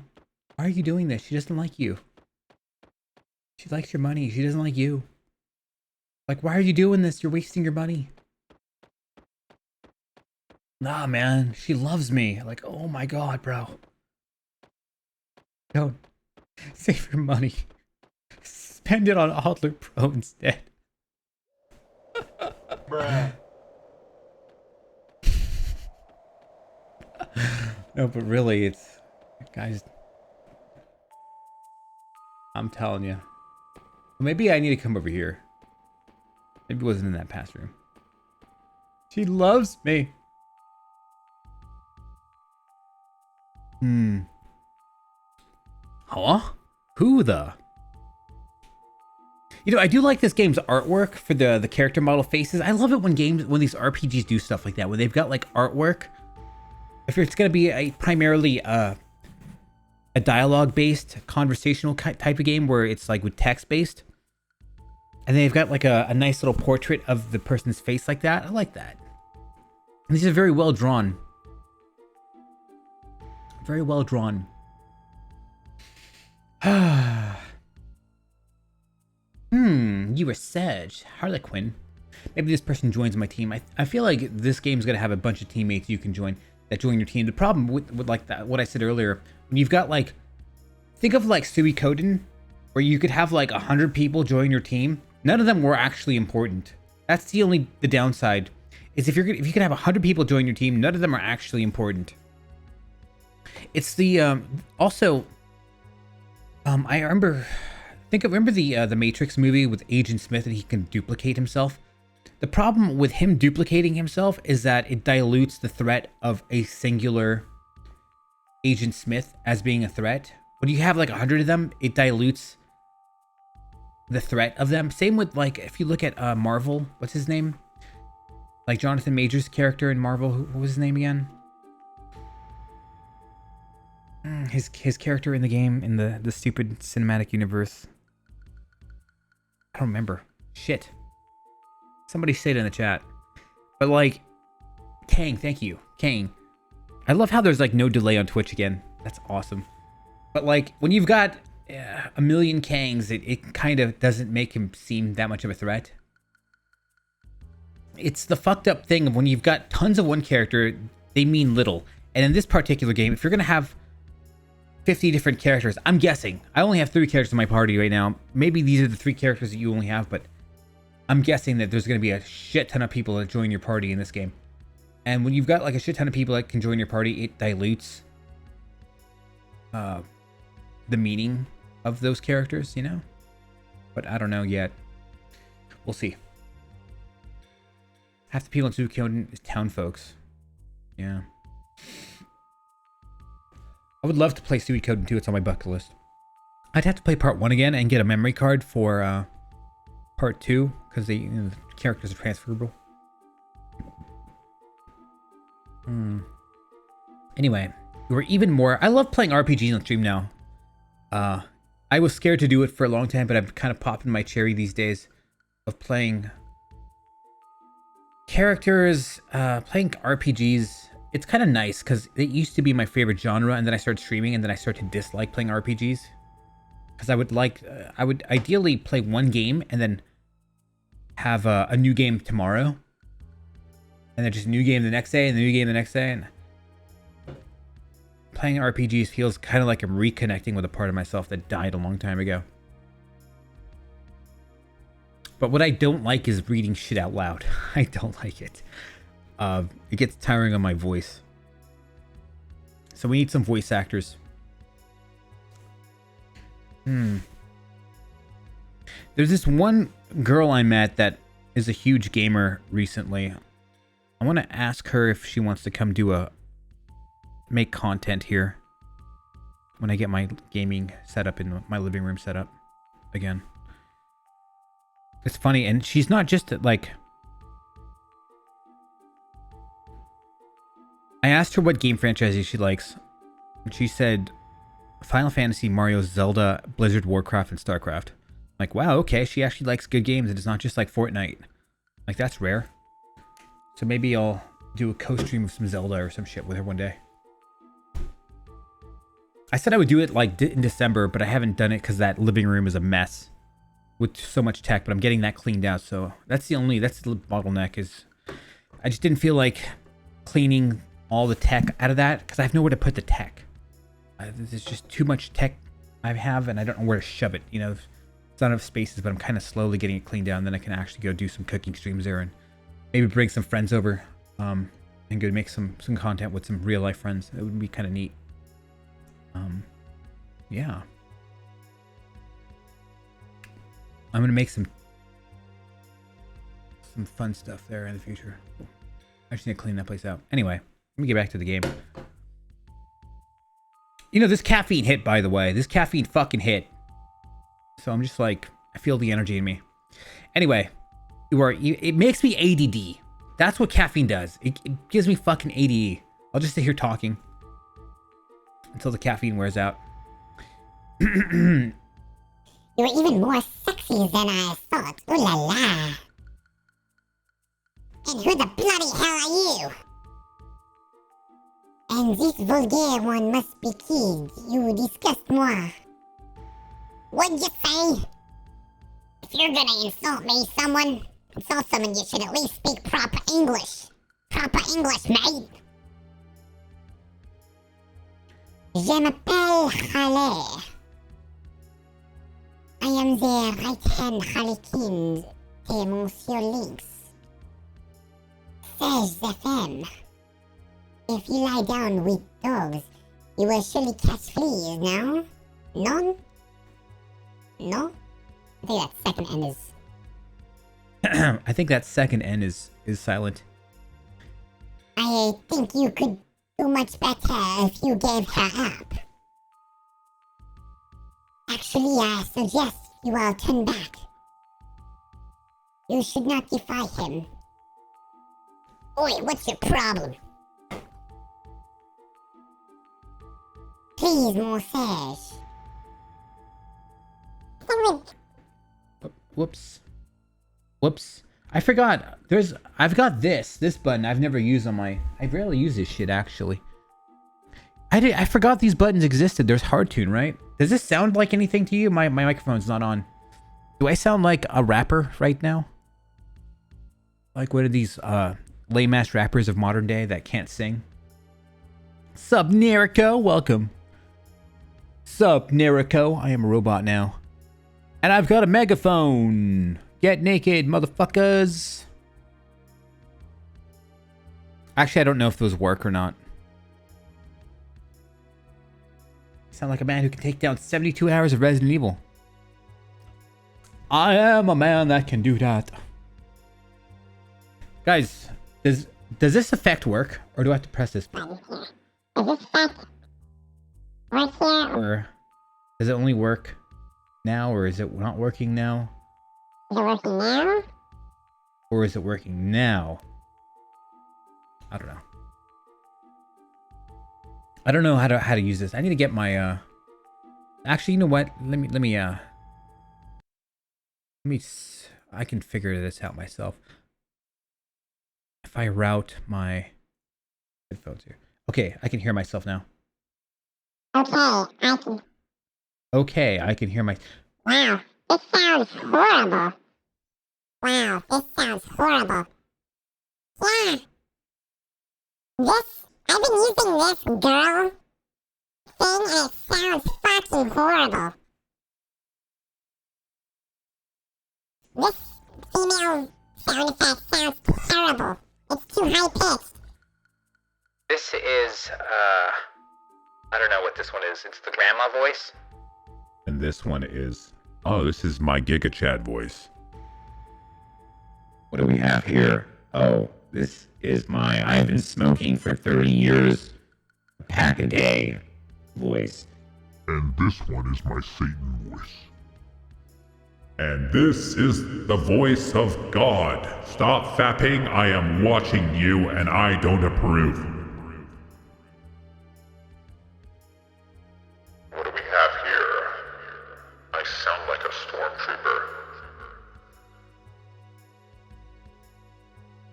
Why are you doing this? She doesn't like you. She likes your money. She doesn't like you. Like, why are you doing this? You're wasting your money. Nah, man. She loves me. Like, oh my God, bro. Don't. Save your money. Spend it on OddlerPro instead. Bruh. No, but really, it's... Guys... I'm telling you. Maybe I need to come over here. Maybe it wasn't in that past room. She loves me. Huh? Who the? You know, I do like this game's artwork for the character model faces. I love it when these RPGs do stuff like that, where they've got like artwork if it's going to be a primarily a dialogue-based, conversational type of game where it's like with text-based, and they've got like a nice little portrait of the person's face like that, I like that. And these are very well drawn. Very well drawn. You were Sedge. Harlequin. Maybe this person joins my team. I feel like this game's gonna have a bunch of teammates you can join that join your team. The problem with like that, what I said earlier, when you've got like, think of like Suikoden, where you could have like 100 people join your team. None of them were actually important. That's the downside, is if you can have 100 people join your team, none of them are actually important. It's the also I remember the Matrix movie with Agent Smith, and he can duplicate himself. The problem with him duplicating himself is that it dilutes the threat of a singular Agent Smith as being a threat. When you have like 100 of them, it dilutes the threat of them. Same with like, if you look at Marvel, what's his name? Like Jonathan Majors' character in Marvel, what was his name again? His character in the game, in the stupid cinematic universe. I don't remember. Shit. Somebody say it in the chat. But like, Kang, thank you. Kang. I love how there's like no delay on Twitch again. That's awesome. But like, when you've got a million Kangs, it kind of doesn't make him seem that much of a threat. It's the fucked up thing of when you've got tons of one character, they mean little. And in this particular game, if you're going to have 50 different characters, I'm guessing. I only have 3 characters in my party right now. Maybe these are the 3 characters that you only have, but I'm guessing that there's going to be a shit ton of people that join your party in this game. And when you've got like a shit ton of people that can join your party, it dilutes the meaning of those characters, you know? But I don't know yet. We'll see. Half the people in Suikoden is town folks. Yeah. I would love to play Suikoden 2. It's on my bucket list. I'd have to play part 1 again and get a memory card for part 2, because the characters are transferable. Anyway, we're even more. I love playing RPGs on stream now. I was scared to do it for a long time, but I'm kind of popping my cherry these days of playing characters, playing RPGs. It's kind of nice because it used to be my favorite genre, and then I started streaming, and then I started to dislike playing RPGs because I would ideally play one game and then have a new game tomorrow, and then just a new game the next day, and a new game the next day. And playing RPGs feels kind of like I'm reconnecting with a part of myself that died a long time ago. But what I don't like is reading shit out loud. I don't like it. It gets tiring on my voice. So we need some voice actors. There's this one girl I met that is a huge gamer recently. I want to ask her if she wants to come do make content here when I get my gaming setup in my living room set up again. It's funny, and she's not just like... I asked her what game franchises she likes, and she said Final Fantasy, Mario, Zelda, Blizzard, Warcraft, and StarCraft. Like, wow, okay, she actually likes good games, and it's not just like Fortnite. Like, that's rare. So maybe I'll do a co-stream of some Zelda or some shit with her one day. I said I would do it like in December, but I haven't done it because that living room is a mess with so much tech, but I'm getting that cleaned out. So that's the bottleneck, is I just didn't feel like cleaning all the tech out of that because I have nowhere to put the tech. There's just too much tech I have, and I don't know where to shove it. You know, it's not enough spaces, but I'm kind of slowly getting it cleaned down. Then I can actually go do some cooking streams there and maybe bring some friends over and go make some content with some real life friends. It would be kind of neat. Yeah. I'm gonna make some fun stuff there in the future. I just need to clean that place out. Anyway, let me get back to the game. You know, this caffeine hit, by the way. This caffeine fucking hit. So I'm just like, I feel the energy in me. Anyway, it makes me ADD. That's what caffeine does. It gives me fucking ADD. I'll just sit here talking until the caffeine wears out. You're even more sexy than I thought. Ooh la la. And who the bloody hell are you? And this vulgar one must be killed. You disgust moi. What'd you say? If you're gonna insult me, insult someone, you should at least speak proper English. Proper English, mate. Je m'appelle Khaled. I am the right-hand Harlequin de Monsieur Lynx. Says the femme. If you lie down with dogs, you will surely catch fleas, no? None? No? I think that second N is... I think that second N is silent. I think you could do much better if you gave her up. Actually, I suggest you all turn back. You should not defy him. Oi, what's your problem? Please, mon sage. Whoops. I forgot. I've got this button I've never used on my... I rarely use this shit, actually. I forgot these buttons existed. There's hard tune, right? Does this sound like anything to you? My microphone's not on. Do I sound like a rapper right now? Like one of these lame-ass rappers of modern day that can't sing? Sup, Nerico? Welcome. Sup, Nerico? I am a robot now. And I've got a megaphone. Get naked, motherfuckers. Actually, I don't know if those work or not. I sound like a man who can take down 72 hours of Resident Evil. I am a man that can do that. Guys, does this effect work? Or do I have to press this button? Is this effect right here? Or does it only work now? Or is it not working now? Is it working now? Or is it working now? I don't know. I don't know how to use this. I need to get my actually, you know what? Let me I can figure this out myself. If I route my headphones here. Okay, I can hear myself now. Okay, I can hear my... Wow, this sounds horrible. Yeah. I've been using this girl thing and it sounds fucking horrible. This female sound effect sounds terrible. It's too high pitched. This is, I don't know what this one is. It's the grandma voice. And this one is... Oh, this is my Giga Chat voice. What do we have here? Oh, this is my I've been smoking for 30 years, a pack a day voice. And this one is my Satan voice. And this is the voice of God. Stop fapping, I am watching you and I don't approve. What do we have here? I sound like a stormtrooper.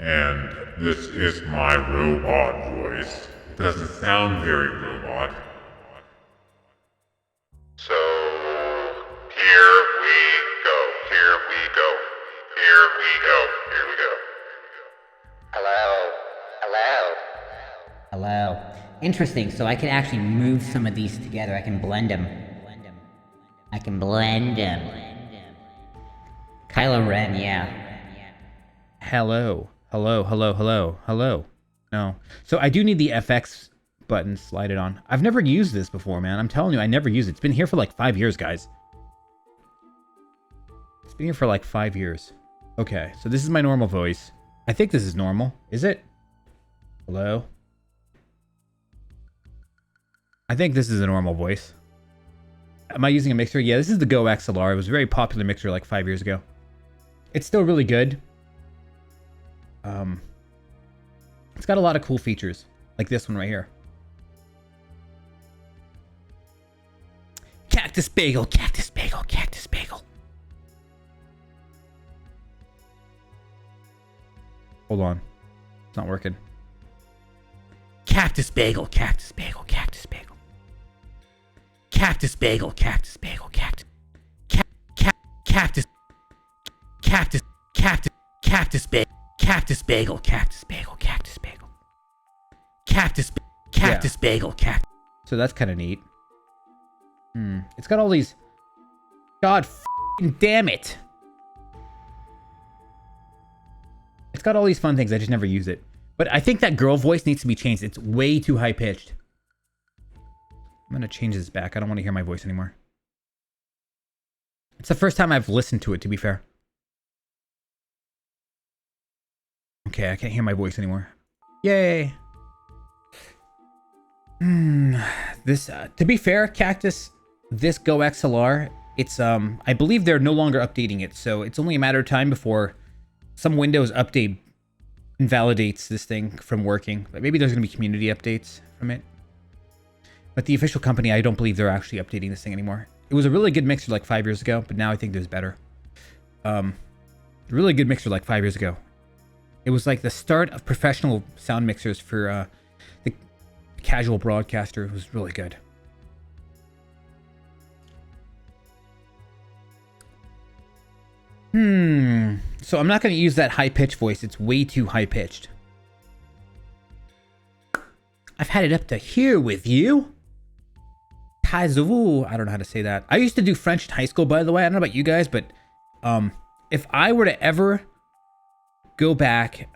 And this is my robot voice. It doesn't sound very robot. So, here we go. Hello. Interesting, so I can actually move some of these together. I can blend them. Kylo Ren, yeah. Hello. No. So I do need the FX button slided on. I've never used this before, man. I'm telling you, I never used it. It's been here for like 5 years, guys. It's been here for like 5 years. Okay, so this is my normal voice. I think this is normal. Is it? Hello? I think this is a normal voice. Am I using a mixer? Yeah, this is the Go XLR. It was a very popular mixer like 5 years ago. It's still really good. It's got a lot of cool features. Like this one right here. Cactus bagel, cactus bagel, cactus bagel. Hold on. It's not working. Cactus bagel, cactus bagel, cactus bagel. Cactus bagel, cactus bagel, cactus. Cactus. Cactus. Cactus. Cactus bagel. Cactus bagel, cactus bagel, cactus bagel. Cactus bagel, cactus. So that's kind of neat. It's got all these. God damn it. It's got all these fun things. I just never use it. But I think that girl voice needs to be changed. It's way too high pitched. I'm gonna change this back. I don't want to hear my voice anymore. It's the first time I've listened to it, to be fair. Okay, I can't hear my voice anymore. Yay! This, to be fair, Cactus, this Go XLR, it's, I believe they're no longer updating it, so it's only a matter of time before some Windows update invalidates this thing from working. But maybe there's going to be community updates from it. But the official company, I don't believe they're actually updating this thing anymore. It was a really good mixer like 5 years ago, but now I think there's better. Really good mixer like 5 years ago. It was like the start of professional sound mixers for the casual broadcaster. It was really good. So I'm not going to use that high-pitched voice. It's way too high-pitched. I've had it up to here with you. I don't know how to say that. I used to do French in high school, by the way. I don't know about you guys, but if I were to ever go back,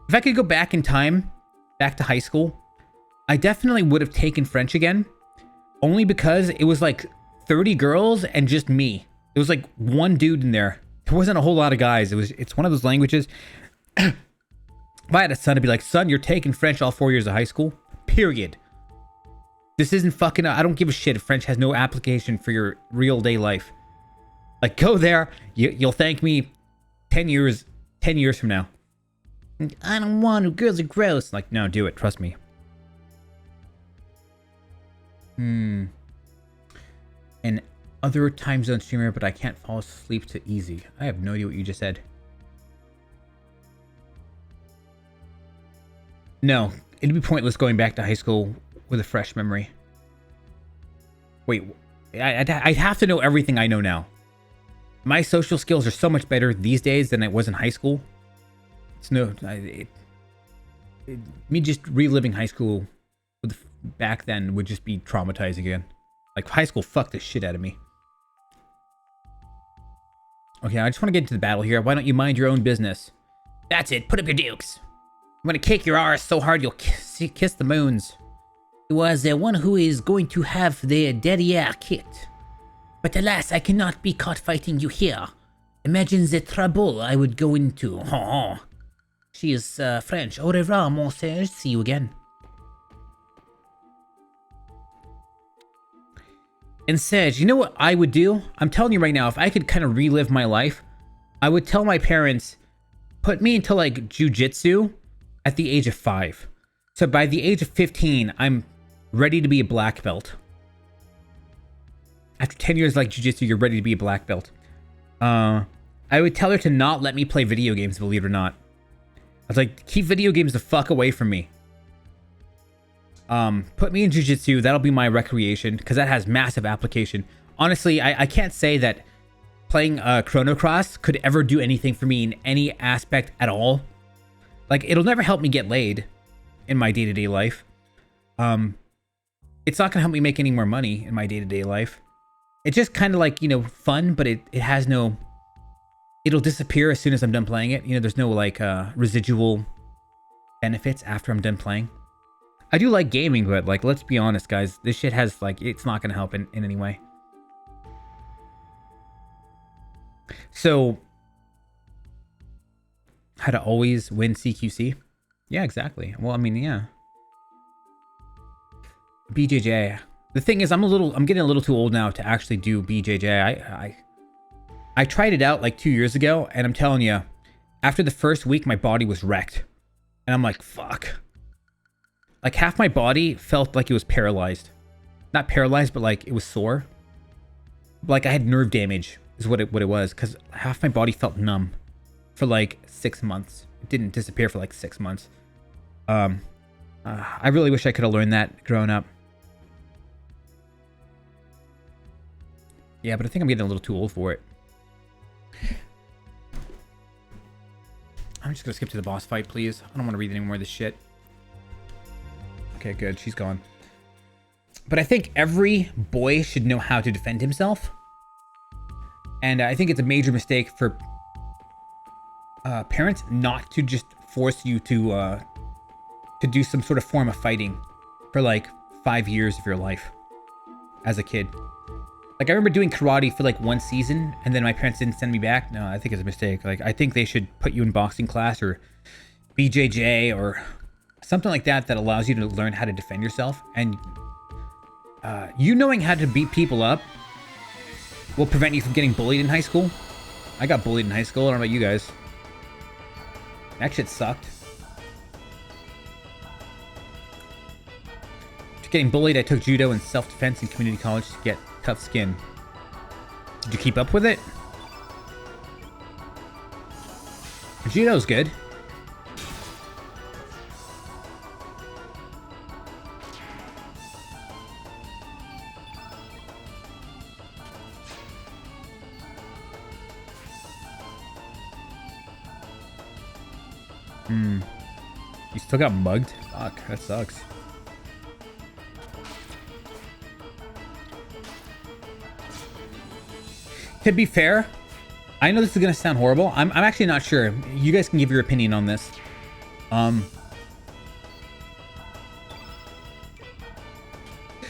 if I could go back in time, back to high school, I definitely would have taken French again, only because it was like 30 girls and just me. There was like one dude in there. There wasn't a whole lot of guys. It's one of those languages. If I had a son, I'd be like, son, you're taking French all 4 years of high school, period. This isn't fucking, I don't give a shit if French has no application for your real day life. Like, go there, you'll thank me 10 years from now. I don't want to, girls are gross. Like, no, do it, trust me. An other time zone streamer, but I can't fall asleep too easy. I have no idea what you just said. No, it'd be pointless going back to high school with a fresh memory. Wait, I'd have to know everything I know now. My social skills are so much better these days than it was in high school. It's me just reliving high school back then would just be traumatizing again. Like, high school fucked the shit out of me. Okay, I just want to get into the battle here. Why don't you mind your own business? That's it, put up your dukes. I'm gonna kick your arse so hard you'll kiss the moons. It was one who is going to have the derriere kicked. But alas, I cannot be caught fighting you here. Imagine the trouble I would go into. She is French. Au revoir, mon Serge. See you again. And Serge, you know what I would do? I'm telling you right now, if I could kind of relive my life, I would tell my parents, put me into like jiu-jitsu at the age of 5. So by the age of 15, I'm ready to be a black belt. After 10 years like jiu-jitsu, you're ready to be a black belt. I would tell her to not let me play video games, believe it or not. I was like, keep video games the fuck away from me. Put me in jiu-jitsu, that'll be my recreation, because that has massive application. Honestly, I can't say that playing Chrono Cross could ever do anything for me in any aspect at all. Like, it'll never help me get laid in my day-to-day life. It's not gonna help me make any more money in my day-to-day life. It's just kind of like, you know, fun, but it has no... It'll disappear as soon as I'm done playing it. You know, there's no, like, residual benefits after I'm done playing. I do like gaming, but, like, let's be honest, guys. This shit has, like, it's not gonna help in any way. So... How to always win CQC? Yeah, exactly. Well, I mean, yeah. BJJ. The thing is, I'm getting a little too old now to actually do BJJ. I tried it out like 2 years ago, and I'm telling you, after the first week, my body was wrecked. And I'm like, fuck. like half my body felt like it was paralyzed. Not paralyzed, but like it was sore. Like I had nerve damage is what it was, because half my body felt numb for like 6 months. It didn't disappear for like 6 months. I really wish I could have learned that growing up. Yeah, but I think I'm getting a little too old for it. I'm just gonna skip to the boss fight, please. I don't want to read any more of this shit. Okay, good. She's gone. But I think every boy should know how to defend himself. And I think it's a major mistake for parents not to just force you to do some sort of form of fighting for like 5 years of your life as a kid. Like I remember doing karate for like 1 season and then my parents didn't send me back. No, I think it's a mistake. Like I think they should put you in boxing class or BJJ or something like that that allows you to learn how to defend yourself. And you knowing how to beat people up will prevent you from getting bullied in high school. I got bullied in high school. I don't know about you guys. That shit sucked. After getting bullied, I took judo and self-defense in community college to get tough skin. Did you keep up with it? Judo's good. You still got mugged? Fuck, that sucks. To be fair, I know this is gonna sound horrible. I'm actually not sure. You guys can give your opinion on this.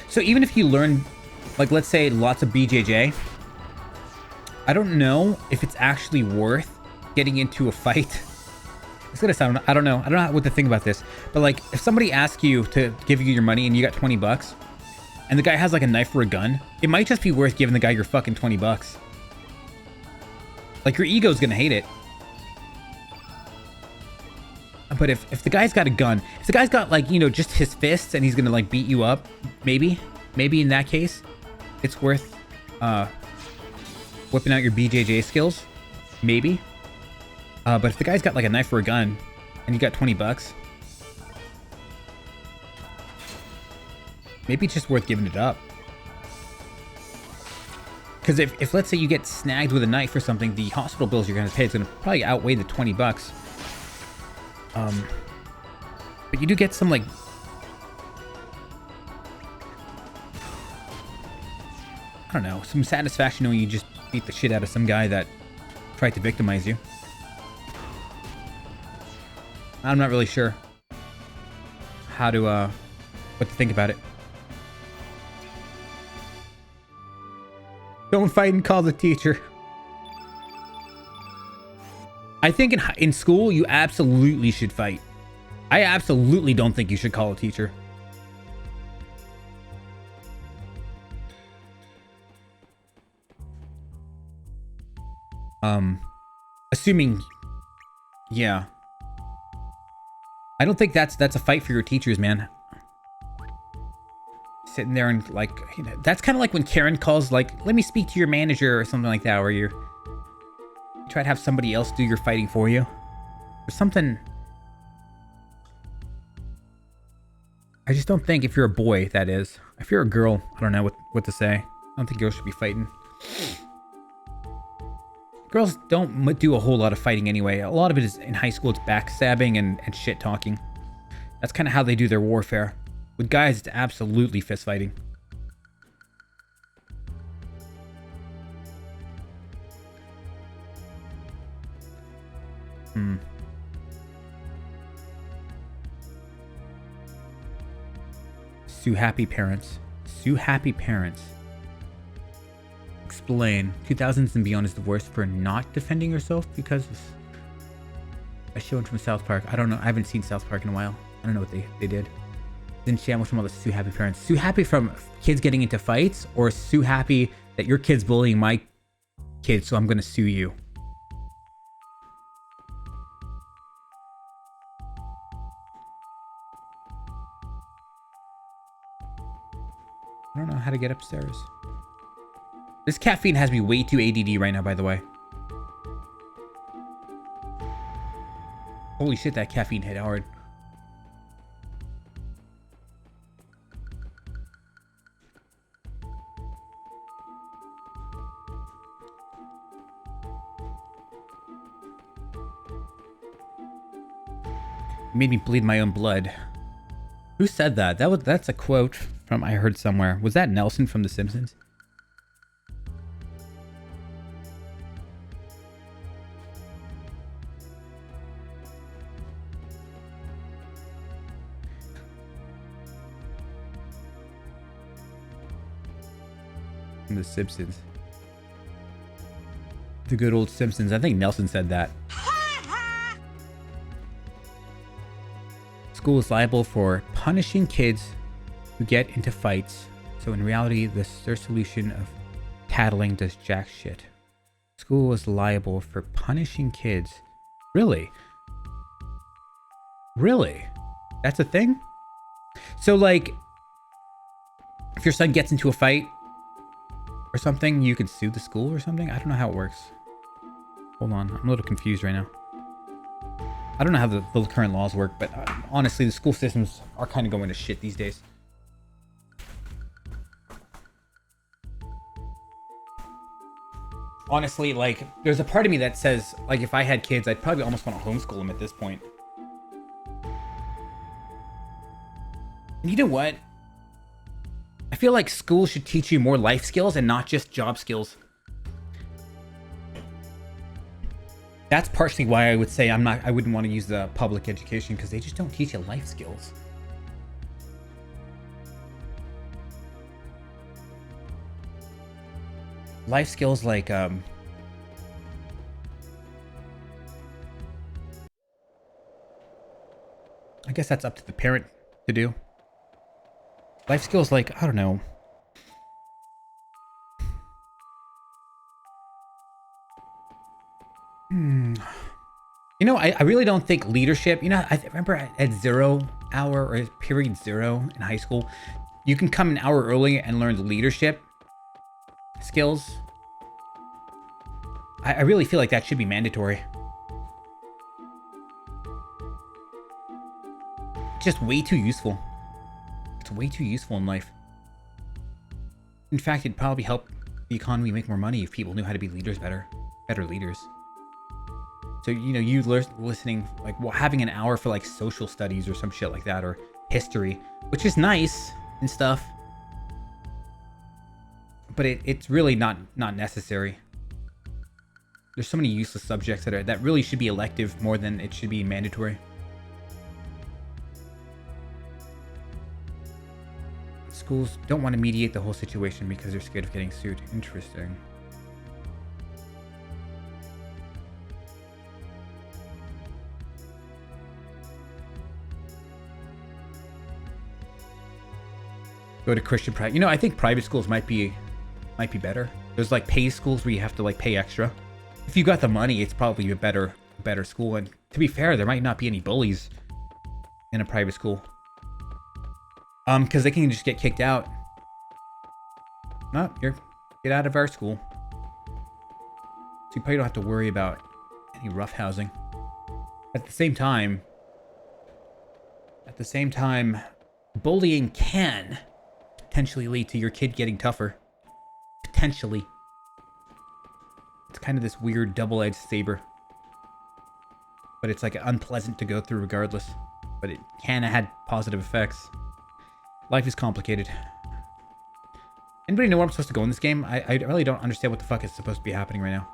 So even if you learn, like let's say lots of BJJ, I don't know if it's actually worth getting into a fight. It's gonna sound, I don't know what to think about this, but like if somebody asks you to give you your money and you got 20 bucks and the guy has like a knife or a gun, it might just be worth giving the guy your fucking 20 bucks. Like your ego's gonna hate it. But if the guy's got a gun, if the guy's got like, you know, just his fists and he's gonna like beat you up, maybe in that case, it's worth whipping out your BJJ skills. Maybe. But if the guy's got like a knife or a gun and you got 20 bucks, maybe it's just worth giving it up. Because if let's say you get snagged with a knife or something, the hospital bills you're going to pay is going to probably outweigh the 20 bucks. But you do get some like... I don't know, some satisfaction knowing you just beat the shit out of some guy that tried to victimize you. I'm not really sure how to, what to think about it. Don't fight and call the teacher. I think in school, you absolutely should fight. I absolutely don't think you should call a teacher. Assuming, yeah. I don't think that's a fight for your teachers, man. Sitting there and like, you know, that's kind of like when Karen calls like, let me speak to your manager or something like that, where you try to have somebody else do your fighting for you. Or something. I just don't think if you're a boy, that is. If you're a girl, I don't know what to say. I don't think girls should be fighting. Girls don't do a whole lot of fighting anyway. A lot of it is in high school, it's backstabbing and shit talking. That's kind of how they do their warfare. With guys, it's absolutely fist fighting. Sue happy parents. Sue happy parents. Explain. 2000s and beyond is the worst for not defending yourself because of a show from South Park. I don't know. I haven't seen South Park in a while. I don't know what they did. Then shambles from all the Sue happy parents. Sue happy from kids getting into fights, or Sue happy that your kid's bullying my kid, so I'm gonna sue you. I don't know how to get upstairs. This caffeine has me way too ADD right now, by the way. Holy shit, that caffeine hit hard. Made me bleed my own blood. Who said that? That's a quote from I heard somewhere. Was that Nelson from The Simpsons? From The Simpsons. The good old Simpsons. I think Nelson said that. School is liable for punishing kids who get into fights. So in reality, their solution of tattling does jack shit. School is liable for punishing kids. Really? Really? That's a thing? So like, if your son gets into a fight or something, you could sue the school or something? I don't know how it works. Hold on, I'm a little confused right now. I don't know how the current laws work, but honestly, the school systems are kind of going to shit these days. Honestly, like, there's a part of me that says, like, if I had kids, I'd probably almost want to homeschool them at this point. And you know what? I feel like school should teach you more life skills and not just job skills. That's partially why I would say I wouldn't want to use the public education, because they just don't teach you life skills. Life skills like, I guess that's up to the parent to do. Life skills like, I don't know. You know, I really don't think leadership, you know, I remember at 0 hour or period 0 in high school, you can come an hour early and learn leadership skills. I really feel like that should be mandatory. It's just way too useful. It's way too useful in life. In fact, it'd probably help the economy make more money if people knew how to be leaders better leaders. So, you know, you listening, like, well, having an hour for like social studies or some shit like that, or history, which is nice and stuff, but it's really not necessary. There's so many useless subjects that really should be elective more than it should be mandatory. Schools don't want to mediate the whole situation because they're scared of getting sued. Interesting. Go to Christian private. You know, I think private schools might be better. There's like pay schools where you have to like pay extra. If you got the money, it's probably a better school. And to be fair, there might not be any bullies in a private school. Because they can just get kicked out. No, get out of our school. So you probably don't have to worry about any roughhousing. At the same time, bullying can potentially lead to your kid getting tougher. Potentially. It's kind of this weird double-edged saber. But it's like unpleasant to go through regardless. But it can have had positive effects. Life is complicated. Anybody know where I'm supposed to go in this game? I really don't understand what the fuck is supposed to be happening right now.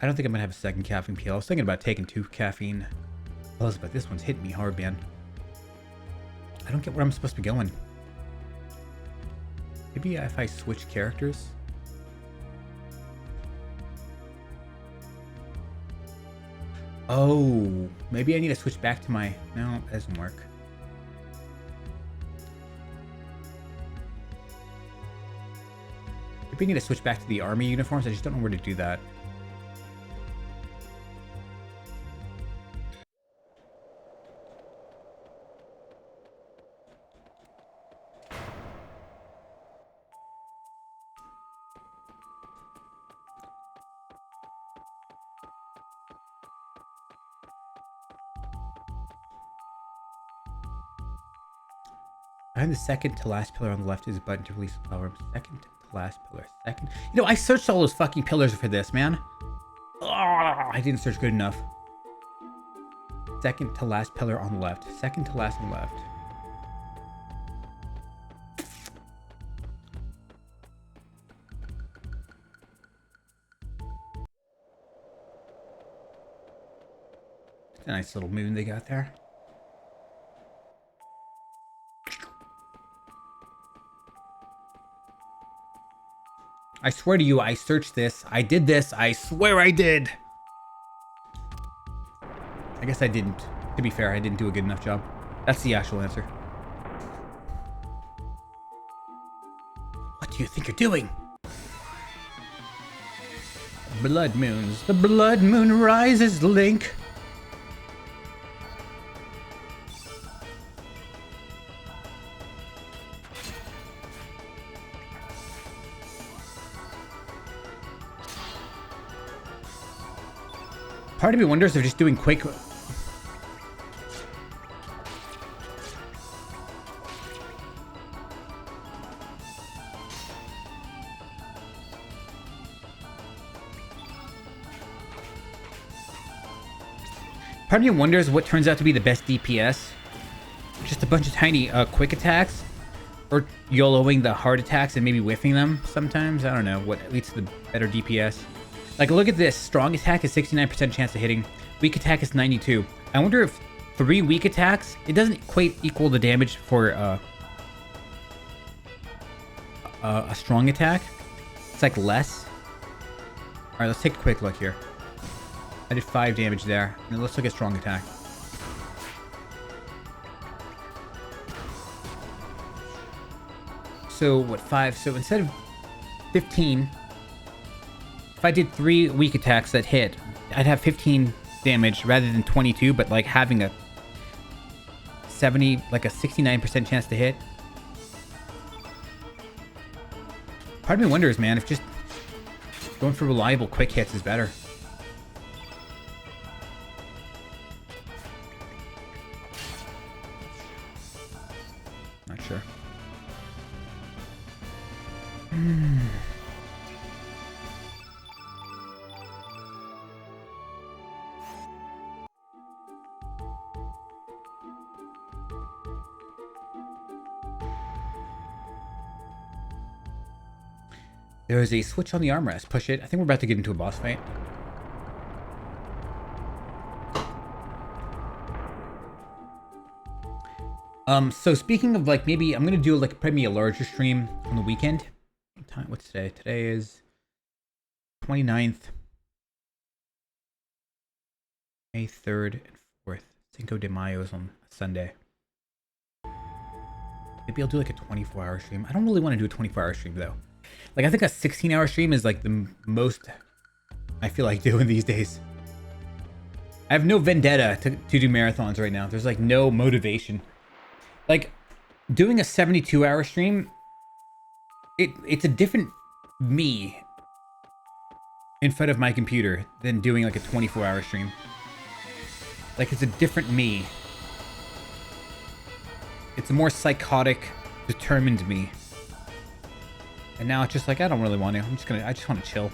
I don't think I'm gonna have a second caffeine pill. I was thinking about taking 2 caffeine pills, but this one's hitting me hard, man. I don't get where I'm supposed to be going. Maybe if I switch characters. Oh, maybe I need to switch back to my... No, that doesn't work. Maybe I need to switch back to the army uniforms. I just don't know where to do that. Behind the second to last pillar on the left is a button to release the power. Second to last pillar. Second. You know, I searched all those fucking pillars for this, man. Ugh, I didn't search good enough. Second to last pillar on the left. Second to last on the left. It's a nice little moon they got there. I swear to you, I searched this. I did this. I swear I did. I guess I didn't. To be fair, I didn't do a good enough job. That's the actual answer. What do you think you're doing? Blood moons. The blood moon rises, Link. Part of me wonders if just doing quick... Part of me wonders what turns out to be the best DPS. Just a bunch of tiny quick attacks? Or YOLOing the hard attacks and maybe whiffing them sometimes? I don't know what leads to the better DPS. Like, look at this. Strong attack is 69% chance of hitting. Weak attack is 92. I wonder if 3 weak attacks... It doesn't quite equal the damage for a strong attack. It's like less. Alright, let's take a quick look here. I did 5 damage there. Now let's look at strong attack. So, what, 5? So, instead of 15... If I did 3 weak attacks that hit, I'd have 15 damage rather than 22, but like having a 69% chance to hit. Part of me wonders, man, if just going for reliable quick hits is better. Not sure. There is a switch on the armrest. Push it. I think we're about to get into a boss fight. So speaking of like, maybe I'm gonna do like probably a larger stream on the weekend. What's today? Today is 29th, May 3rd and 4th. Cinco de Mayo is on Sunday. Maybe I'll do like a 24-hour stream. I don't really want to do a 24-hour stream though. Like, I think a 16-hour stream is like the most I feel like doing these days. I have no vendetta to do marathons right now. There's like no motivation. Like, doing a 72-hour stream, it's a different me in front of my computer than doing like a 24-hour stream. Like, it's a different me. It's a more psychotic, determined me. And now it's just like, I don't really want to. I just want to chill.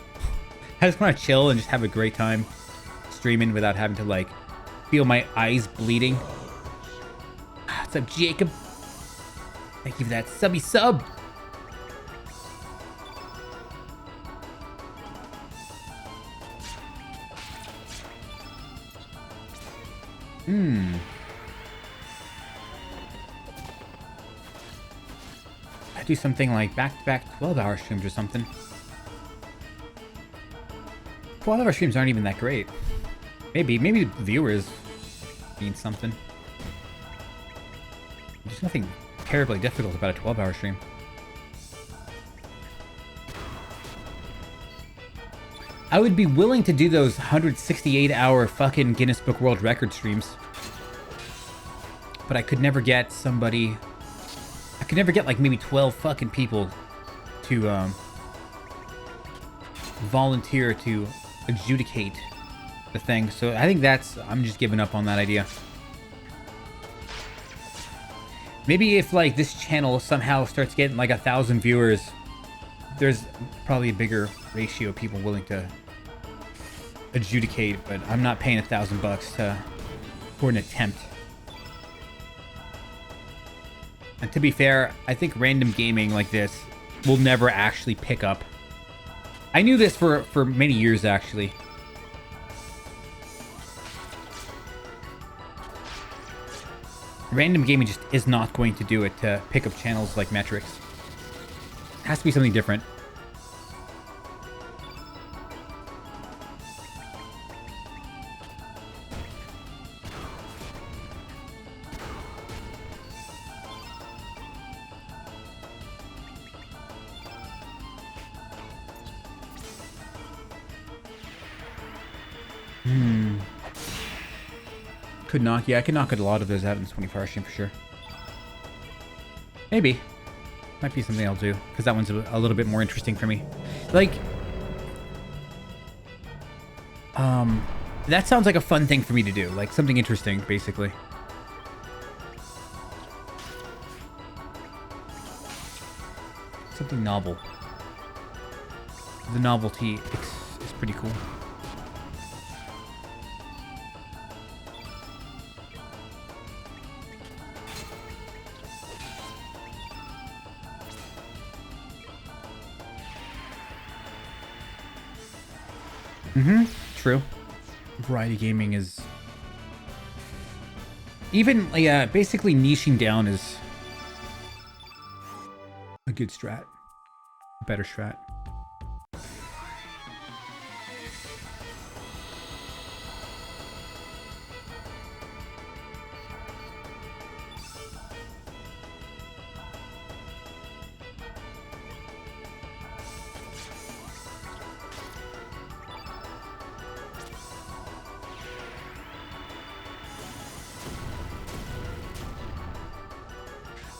I just want to chill and just have a great time streaming without having to like feel my eyes bleeding. What's up, Jacob? Thank you for that subby sub. do something like back-to-back 12-hour streams or something. 12-hour streams aren't even that great. Maybe viewers mean something. There's nothing terribly difficult about a 12-hour stream. I would be willing to do those 168-hour fucking Guinness Book World Record streams. But I could never get somebody... I could never get like maybe 12 fucking people to volunteer to adjudicate the thing. So I think that's... I'm just giving up on that idea. Maybe if like this channel somehow starts getting like 1,000 viewers, there's probably a bigger ratio of people willing to adjudicate, but I'm not paying $1,000 for an attempt. And to be fair, I think random gaming like this will never actually pick up. I knew this for many years, actually. Random gaming just is not going to do it to pick up channels like Metrics. It has to be something different. Could knock, yeah, I could knock a lot of those out in this 24-hour stream for sure. Maybe. Might be something I'll do, because that one's a little bit more interesting for me. Like, that sounds like a fun thing for me to do. Like, something interesting, basically. Something novel. The novelty is pretty cool. True. Variety gaming is... Even, basically niching down is a good strat. A better strat.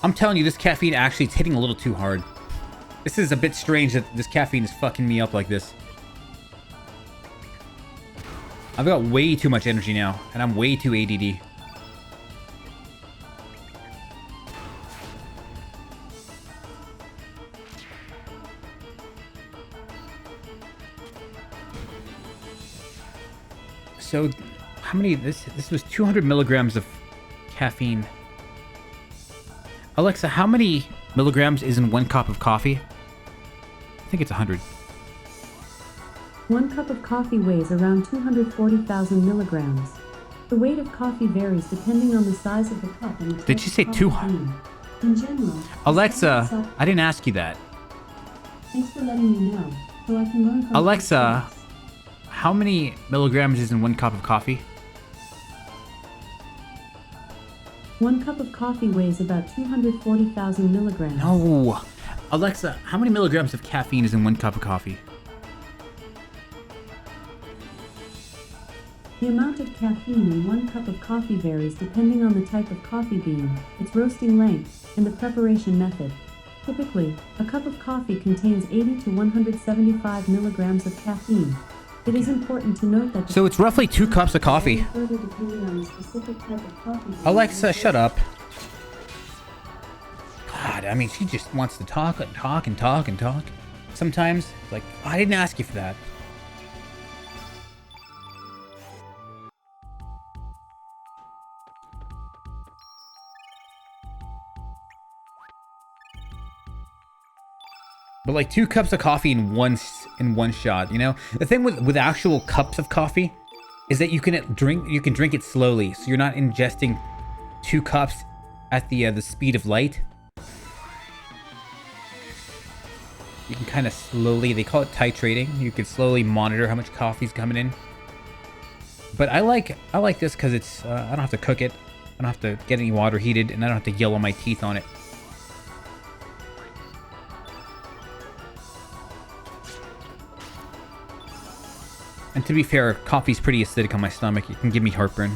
I'm telling you, this caffeine actually is hitting a little too hard. This is a bit strange that this caffeine is fucking me up like this. I've got way too much energy now, and I'm way too ADD. So, how many... This was 200 milligrams of caffeine. Alexa, how many milligrams is in 1 cup of coffee? I think it's 100. 1 cup of coffee weighs around 240,000 milligrams. The weight of coffee varies depending on the size of the cup and the type Did you say of 200? In general... Alexa, I didn't ask you that. Thanks for letting me know, so I can learn from... Alexa, how many milligrams is in 1 cup of coffee? 1 cup of coffee weighs about 240,000 milligrams. No. Alexa, how many milligrams of caffeine is in 1 cup of coffee? The amount of caffeine in 1 cup of coffee varies depending on the type of coffee bean, its roasting length, and the preparation method. Typically, a cup of coffee contains 80 to 175 milligrams of caffeine. It is important to note that... So it's roughly 2 cups of coffee. Further depending on the specific type of coffee bean. Alexa, shut up. God, I mean, she just wants to talk and talk and talk and talk. Sometimes, it's like, I didn't ask you for that. But like 2 cups of coffee in one shot, you know? The thing with actual cups of coffee is that you can drink it slowly, so you're not ingesting 2 cups at the speed of light. You can kind of slowly, they call it titrating. You can slowly monitor how much coffee's coming in. But I like this because it's I don't have to cook it. I don't have to get any water heated, and I don't have to yellow my teeth on it. And to be fair, coffee's pretty acidic on my stomach. It can give me heartburn.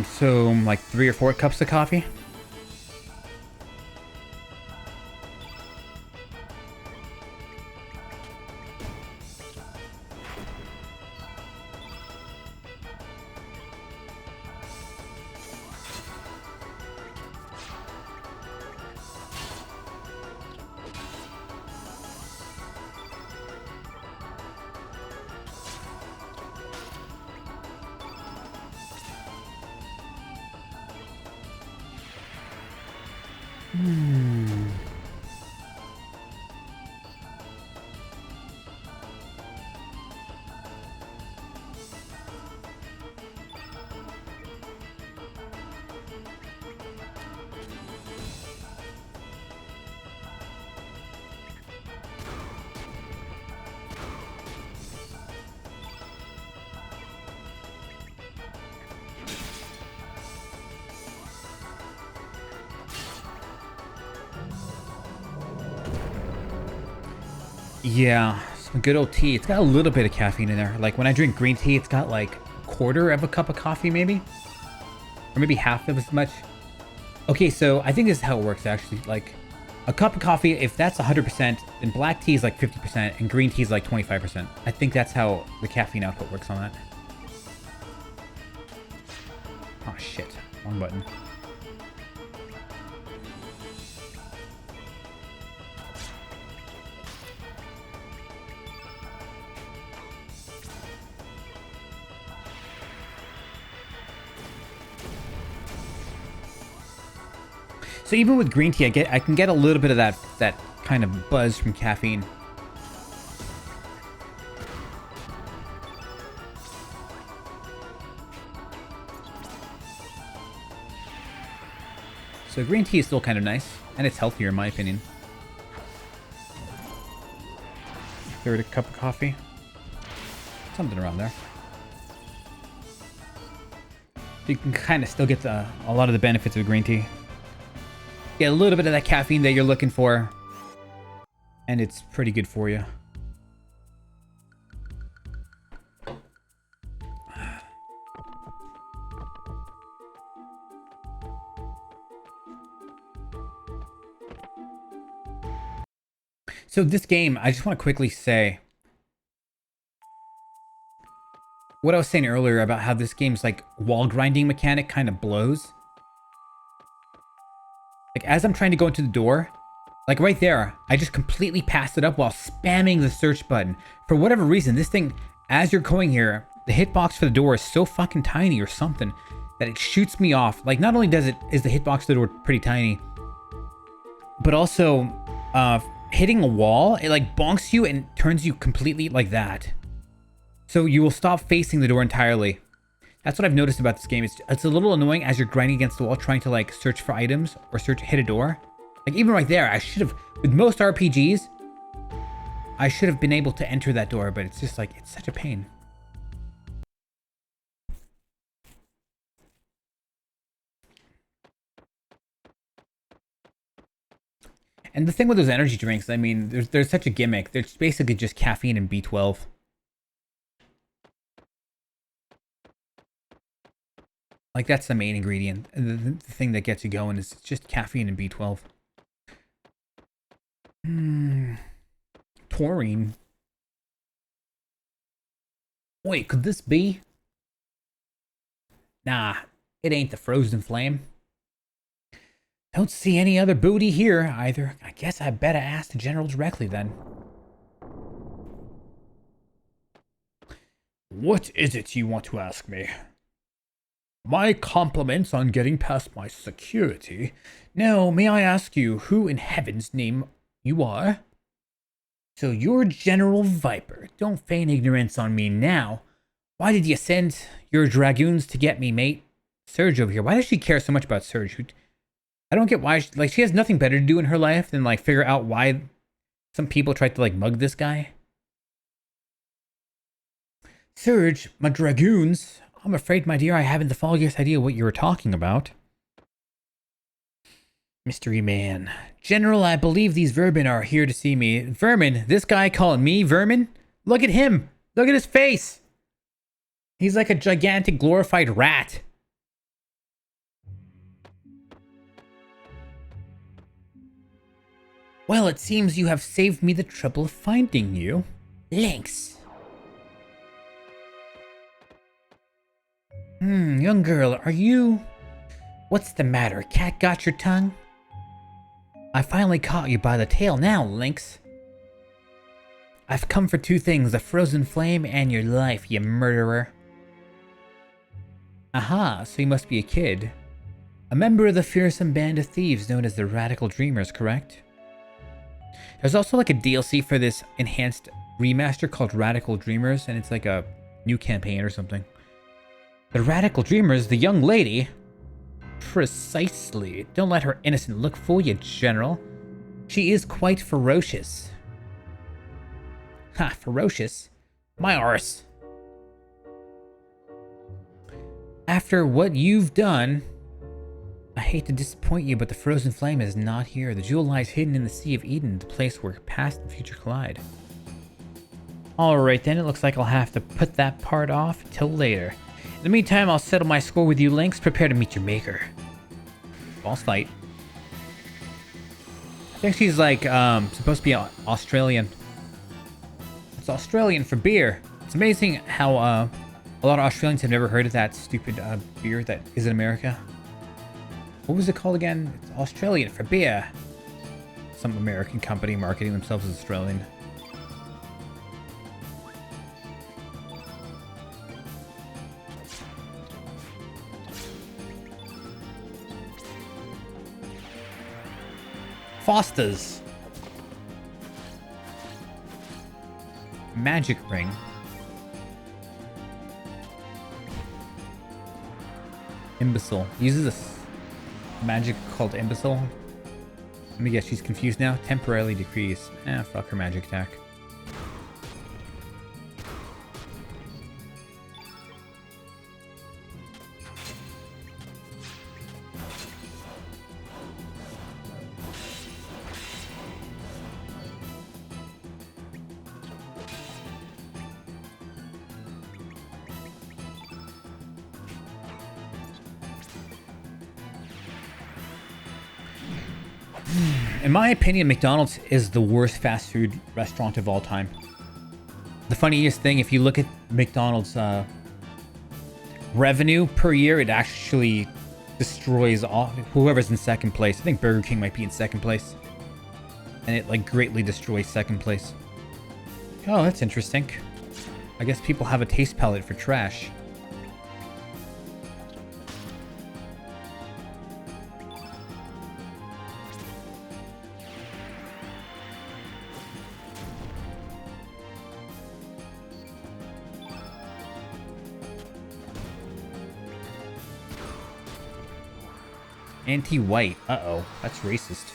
So like 3 or 4 cups of coffee. Yeah, some good old tea. It's got a little bit of caffeine in there. Like when I drink green tea, it's got like a quarter of a cup of coffee maybe. Or maybe half of as much. Okay, so I think this is how it works actually. Like a cup of coffee, if that's 100%, then black tea is like 50% and green tea is like 25%. I think that's how the caffeine output works on that. Oh shit, wrong button. So even with green tea, I can get a little bit of that kind of buzz from caffeine. So green tea is still kind of nice, and it's healthier in my opinion. Third a cup of coffee. Something around there. You can kind of still get a lot of the benefits of green tea. Get a little bit of that caffeine that you're looking for, and it's pretty good for you. So this game, I just want to quickly say what I was saying earlier about how this game's like wall grinding mechanic kind of blows. Like as I'm trying to go into the door, like right there, I just completely passed it up while spamming the search button. For whatever reason, this thing, as you're going here, the hitbox for the door is so fucking tiny or something that it shoots me off. Like not only is the hitbox for the door pretty tiny, but also hitting a wall, it like bonks you and turns you completely like that. So you will stop facing the door entirely. That's what I've noticed about this game. It's a little annoying as you're grinding against the wall trying to like search for items or hit a door. Like even right there, I should have, with most RPGs, I should have been able to enter that door, but it's just like, it's such a pain. And the thing with those energy drinks, I mean, there's such a gimmick. There's basically just caffeine and B12. Like, that's the main ingredient. The thing that gets you going is just caffeine and B12. Taurine. Wait, could this be? Nah, it ain't the frozen flame. Don't see any other booty here either. I guess I better ask the general directly then. What is it you want to ask me? My compliments on getting past my security. Now, may I ask you who in heaven's name you are? So you're General Viper. Don't feign ignorance on me now. Why did you send your dragoons to get me, mate? Surge over here. Why does she care so much about Surge? I don't get why. She has nothing better to do in her life than, like, figure out why some people tried to, like, mug this guy. Surge, my dragoons. I'm afraid, my dear, I haven't the foggiest idea what you were talking about. Mystery man. General, I believe these vermin are here to see me. Vermin? This guy calling me vermin? Look at him. Look at his face. He's like a gigantic glorified rat. Well, it seems you have saved me the trouble of finding you. Lynx. Young girl, are you... What's the matter? Cat got your tongue? I finally caught you by the tail now, Lynx. I've come for two things, the frozen flame and your life, you murderer. Aha, so you must be a kid. A member of the fearsome band of thieves known as the Radical Dreamers, correct? There's also like a DLC for this enhanced remaster called Radical Dreamers, and it's like a new campaign or something. The Radical Dreamers, the young lady? Precisely. Don't let her innocent look fool you, General. She is quite ferocious. Ha, ferocious? My arse. After what you've done, I hate to disappoint you, but the frozen flame is not here. The jewel lies hidden in the Sea of Eden, the place where past and future collide. Alright then, it looks like I'll have to put that part off till later. In the meantime, I'll settle my score with you, Lynx. Prepare to meet your maker. Boss fight. I think she's like, supposed to be Australian. It's Australian for beer. It's amazing how, a lot of Australians have never heard of that stupid, beer that is in America. What was it called again? It's Australian for beer. Some American company marketing themselves as Australian. Foster's. Magic ring. Imbecile. Uses a magic called Imbecile. Let me guess, she's confused now. Temporarily decrease. Fuck her magic attack. In my opinion, McDonald's is the worst fast food restaurant of all time. The funniest thing, if you look at McDonald's revenue per year, it actually destroys whoever's in second place. I think Burger King might be in second place. And it like greatly destroys second place. Oh, that's interesting. I guess people have a taste palette for trash. Anti-white. Uh-oh. That's racist.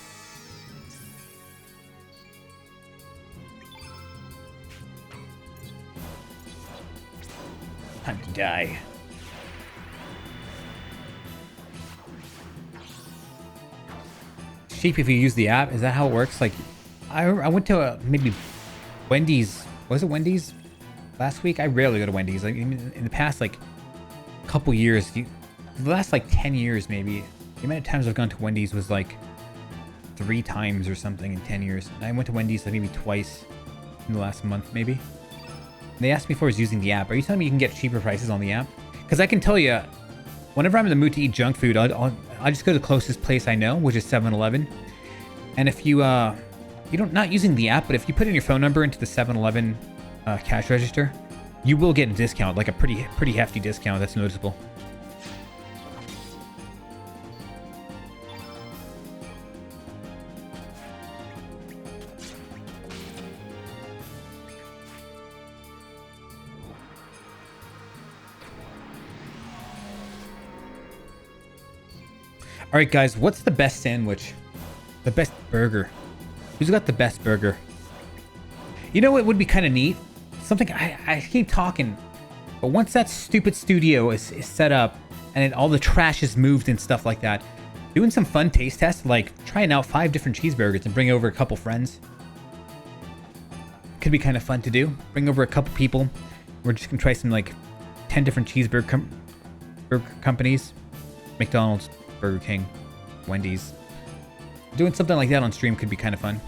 Time to die. Cheap if you use the app. Is that how it works? Like, I went to maybe Wendy's. Was it Wendy's last week? I rarely go to Wendy's. Like, in the past, like, couple years, the last, like, 10 years, maybe, the amount of times I've gone to Wendy's was, like, 3 times or something in 10 years. And I went to Wendy's, like, maybe twice in the last month, maybe. And they asked me if I was using the app. Are you telling me you can get cheaper prices on the app? Because I can tell you, whenever I'm in the mood to eat junk food, I'll just go to the closest place I know, which is 7-Eleven. And if you, not using the app, but if you put in your phone number into the 7-Eleven cash register, you will get a discount, like a pretty hefty discount that's noticeable. Alright guys, what's the best sandwich? The best burger? Who's got the best burger? You know what would be kind of neat? Something I keep talking, but once that stupid studio is set up and all the trash is moved and stuff like that, doing some fun taste tests, like trying out 5 different cheeseburgers and bring over a couple friends. Could be kind of fun to do. Bring over a couple people. We're just gonna try some like 10 different cheeseburger burger companies. McDonald's, Burger King, Wendy's. Doing something like that on stream could be kind of fun.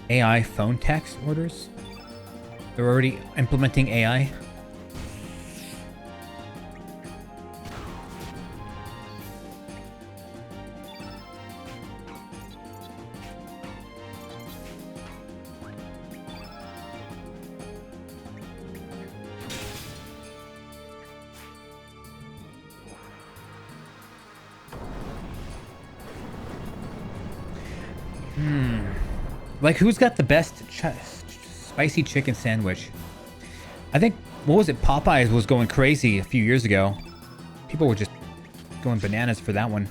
AI phone text orders? They're already implementing AI? Like, who's got the best spicy chicken sandwich? I think, what was it? Popeyes was going crazy a few years ago. People were just going bananas for that one.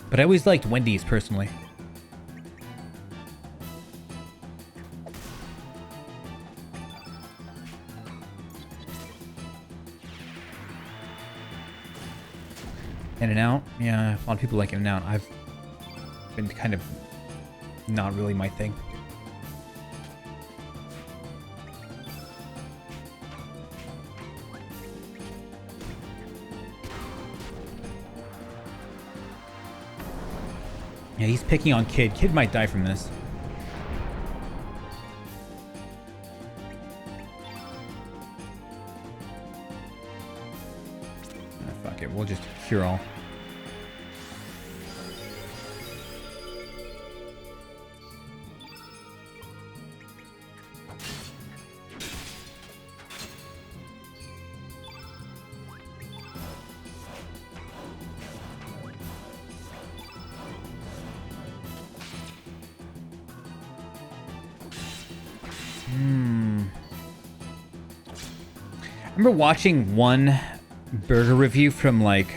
But I always liked Wendy's, personally. In-N-Out? Yeah, a lot of people like In-N-Out. I've been kind of not really my thing. Yeah, he's picking on Kid. Kid might die from this. Oh, fuck it, we'll just cure all. I remember watching one burger review from like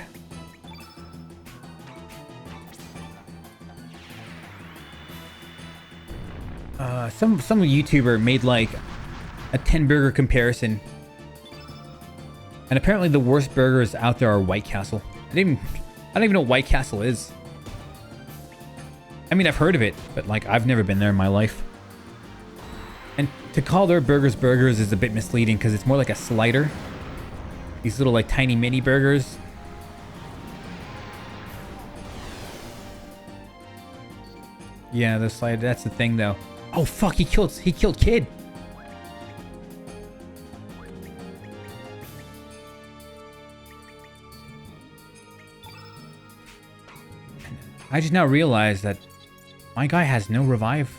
some YouTuber made like a 10 burger comparison, and apparently the worst burgers out there are White Castle. I don't even know what White Castle is. I mean, I've heard of it, but like I've never been there in my life. And to call their burgers burgers is a bit misleading because it's more like a slider. These little like tiny mini burgers. Yeah, the slider, that's the thing though. Oh fuck, he killed Kid. I just now realized that my guy has no revive.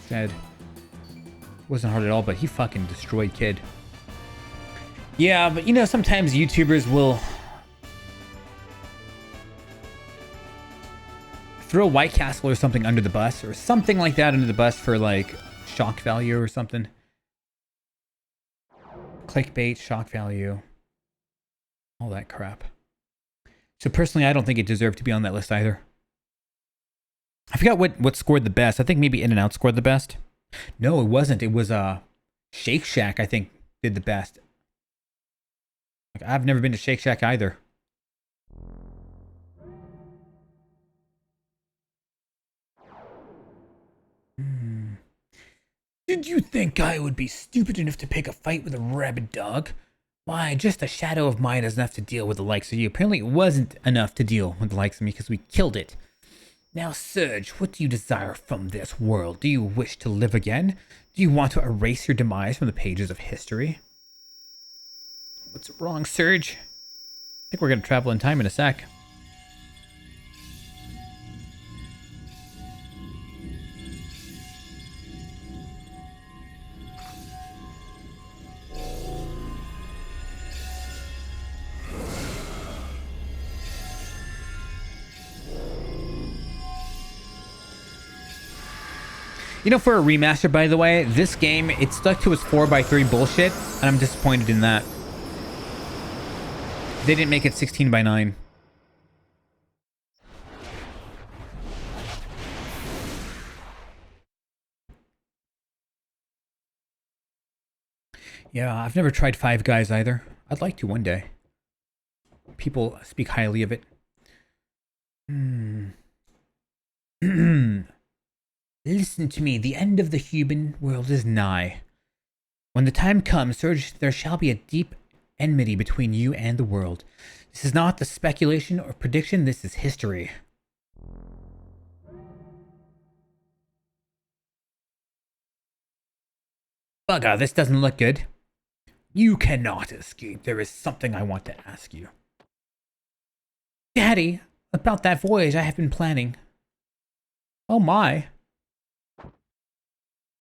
Dead. Wasn't hard at all, but he fucking destroyed Kid. Yeah, but you know, sometimes YouTubers will throw White Castle or something under the bus, or something like that under the bus for like shock value or something. Clickbait, shock value, all that crap. So personally, I don't think it deserved to be on that list either. I forgot what scored the best. I think maybe In-N-Out scored the best. No, it wasn't. It was Shake Shack, I think, did the best. Like, I've never been to Shake Shack either. Did you think I would be stupid enough to pick a fight with a rabid dog? Why, just a shadow of mine is enough to deal with the likes of you. Apparently it wasn't enough to deal with the likes of me because we killed it. Now, Surge, what do you desire from this world? Do you wish to live again? Do you want to erase your demise from the pages of history? What's wrong, Surge? I think we're going to travel in time in a sec. You know, for a remaster, by the way, this game, it stuck to its 4x3 bullshit, and I'm disappointed in that. They didn't make it 16:9. Yeah, I've never tried Five Guys either. I'd like to one day. People speak highly of it. Listen to me, the end of the human world is nigh. When the time comes, there shall be a deep enmity between you and the world. This is not the speculation or prediction, this is history. Bugger, this doesn't look good. You cannot escape. There is something I want to ask you. Daddy, about that voyage I have been planning. Oh my.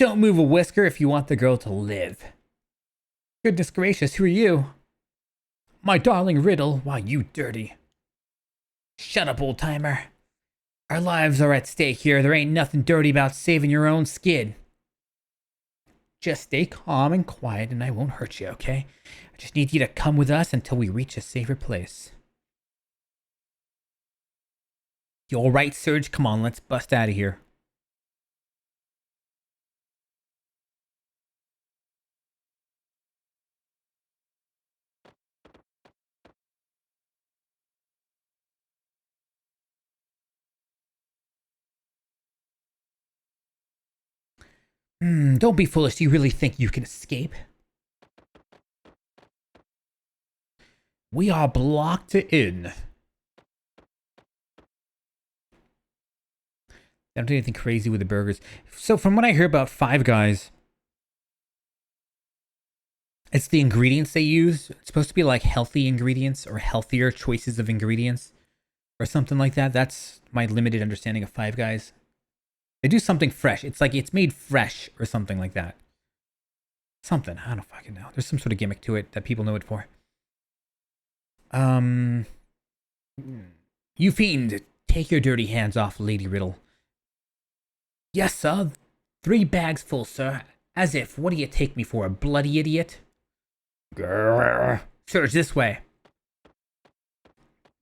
Don't move a whisker if you want the girl to live. Goodness gracious, who are you? My darling Riddle, why you dirty. Shut up, old timer. Our lives are at stake here. There ain't nothing dirty about saving your own skin. Just stay calm and quiet and I won't hurt you, okay? I just need you to come with us until we reach a safer place. You alright, Surge? Come on, let's bust out of here. Don't be foolish. Do you really think you can escape? We are blocked in. I don't do anything crazy with the burgers. So from what I hear about Five Guys, it's the ingredients they use. It's supposed to be like healthy ingredients or healthier choices of ingredients or something like that. That's my limited understanding of Five Guys. They do something fresh. It's like it's made fresh or something like that. Something. I don't fucking know. There's some sort of gimmick to it that people know it for. You fiend, take your dirty hands off Lady Riddle. Yes, sir. 3 bags full, sir. As if. What do you take me for, a bloody idiot? Grrr. Surge this way.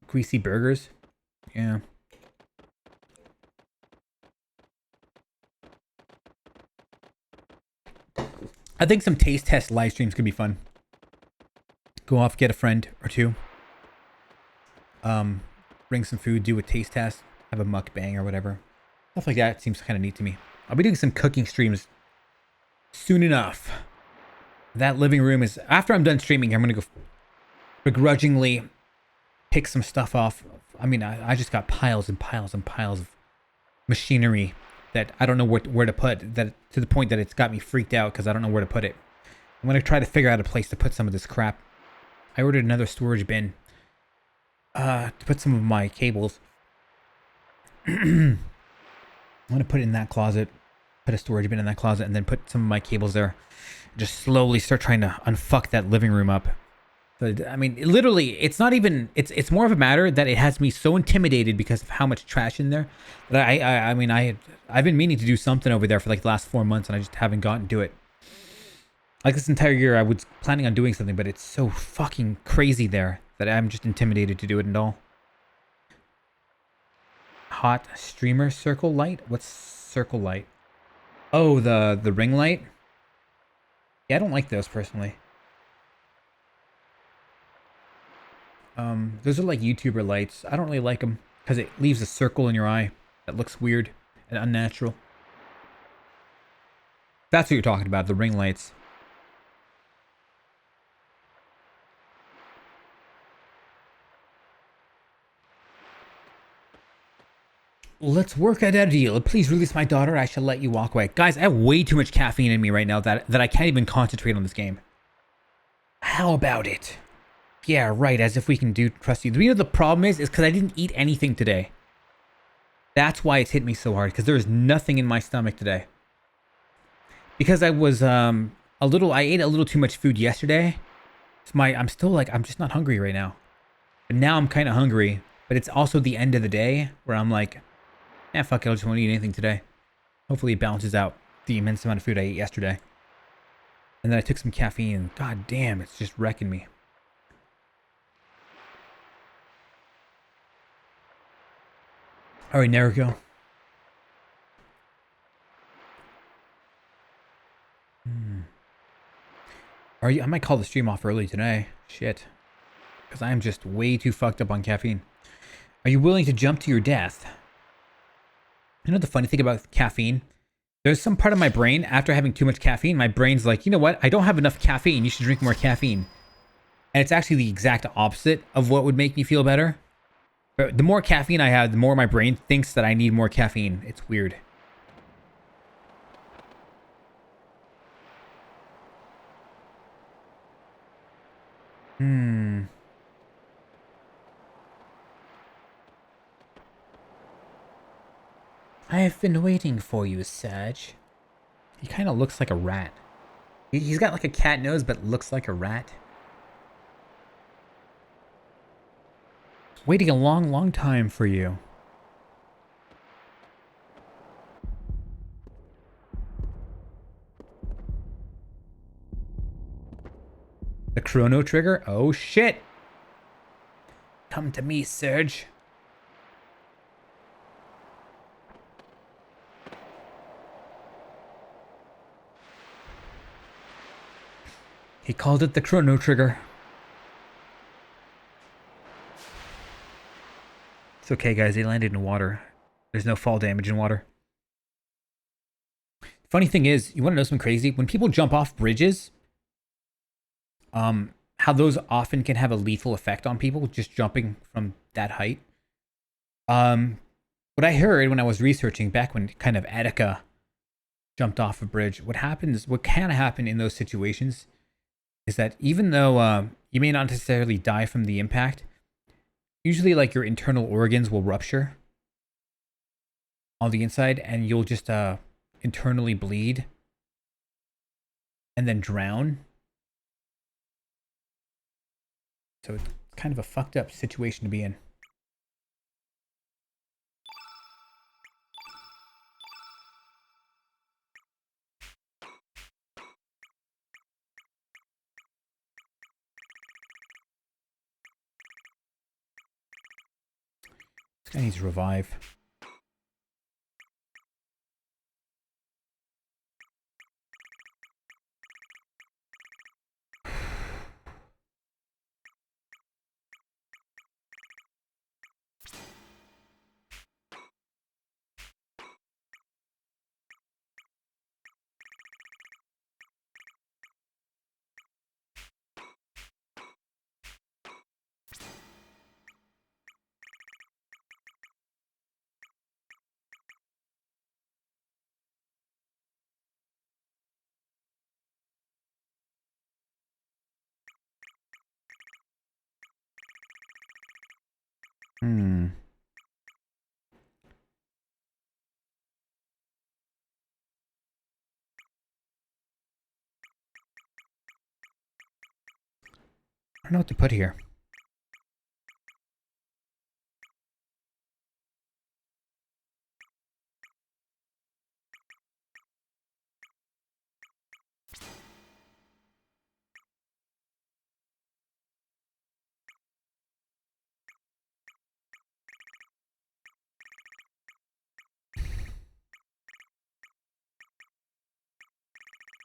Greasy burgers? Yeah. I think some taste test live streams could be fun. Go off, get a friend or two. Bring some food, do a taste test, have a mukbang or whatever. Stuff like that seems kind of neat to me. I'll be doing some cooking streams soon enough. That living room is... After I'm done streaming, I'm going to go begrudgingly pick some stuff off. I mean, I just got piles and piles and piles of machinery that I don't know where to put. That to the point that it's got me freaked out because I don't know where to put it. I'm going to try to figure out a place to put some of this crap. I ordered another storage bin to put some of my cables. I'm going to put it in that closet. Put a storage bin in that closet and then put some of my cables there. Just slowly start trying to unfuck that living room up. But, I mean, literally, it's not even... It's more of a matter that it has me so intimidated because of how much trash in there. That I mean, I've been meaning to do something over there for like the last 4 months and I just haven't gotten to it. Like this entire year, I was planning on doing something, but it's so fucking crazy there that I'm just intimidated to do it and all. Hot streamer circle light? What's circle light? Oh, the ring light? Yeah, I don't like those personally. Those are like YouTuber lights. I don't really like them because it leaves a circle in your eye that looks weird and unnatural. That's what you're talking about, the ring lights. Let's work out a deal. Please release my daughter. I shall let you walk away. Guys, I have way too much caffeine in me right now that I can't even concentrate on this game. How about it? Yeah, right. As if we can trust you. You know the problem is because I didn't eat anything today. That's why it's hit me so hard. Because there was nothing in my stomach today. Because I was I ate a little too much food yesterday. I'm still like, I'm just not hungry right now. But now I'm kind of hungry. But it's also the end of the day where I'm like, fuck it, I just won't eat anything today. Hopefully it balances out. the immense amount of food I ate yesterday. And then I took some caffeine. God damn, it's just wrecking me. Alright, Naruto. I might call the stream off early today. Shit. Because I am just way too fucked up on caffeine. Are you willing to jump to your death? You know the funny thing about caffeine? There's some part of my brain, after having too much caffeine, my brain's like, you know what? I don't have enough caffeine. You should drink more caffeine. And it's actually the exact opposite of what would make me feel better. But the more caffeine I have, the more my brain thinks that I need more caffeine. It's weird. I have been waiting for you, Serge. He kind of looks like a rat. He's got like a cat nose, but looks like a rat. Waiting a long, long time for you. The chrono trigger? Oh shit! Come to me, Serge. He called it the chrono trigger. It's okay, guys. They landed in water. There's no fall damage in water. Funny thing is, you want to know something crazy? When people jump off bridges, how those often can have a lethal effect on people just jumping from that height. What I heard when I was researching back when kind of Attica jumped off a bridge, what can happen in those situations is that even though you may not necessarily die from the impact, usually like your internal organs will rupture on the inside and you'll just internally bleed and then drown. So it's kind of a fucked up situation to be in. This guy needs to revive. I don't know what to put here.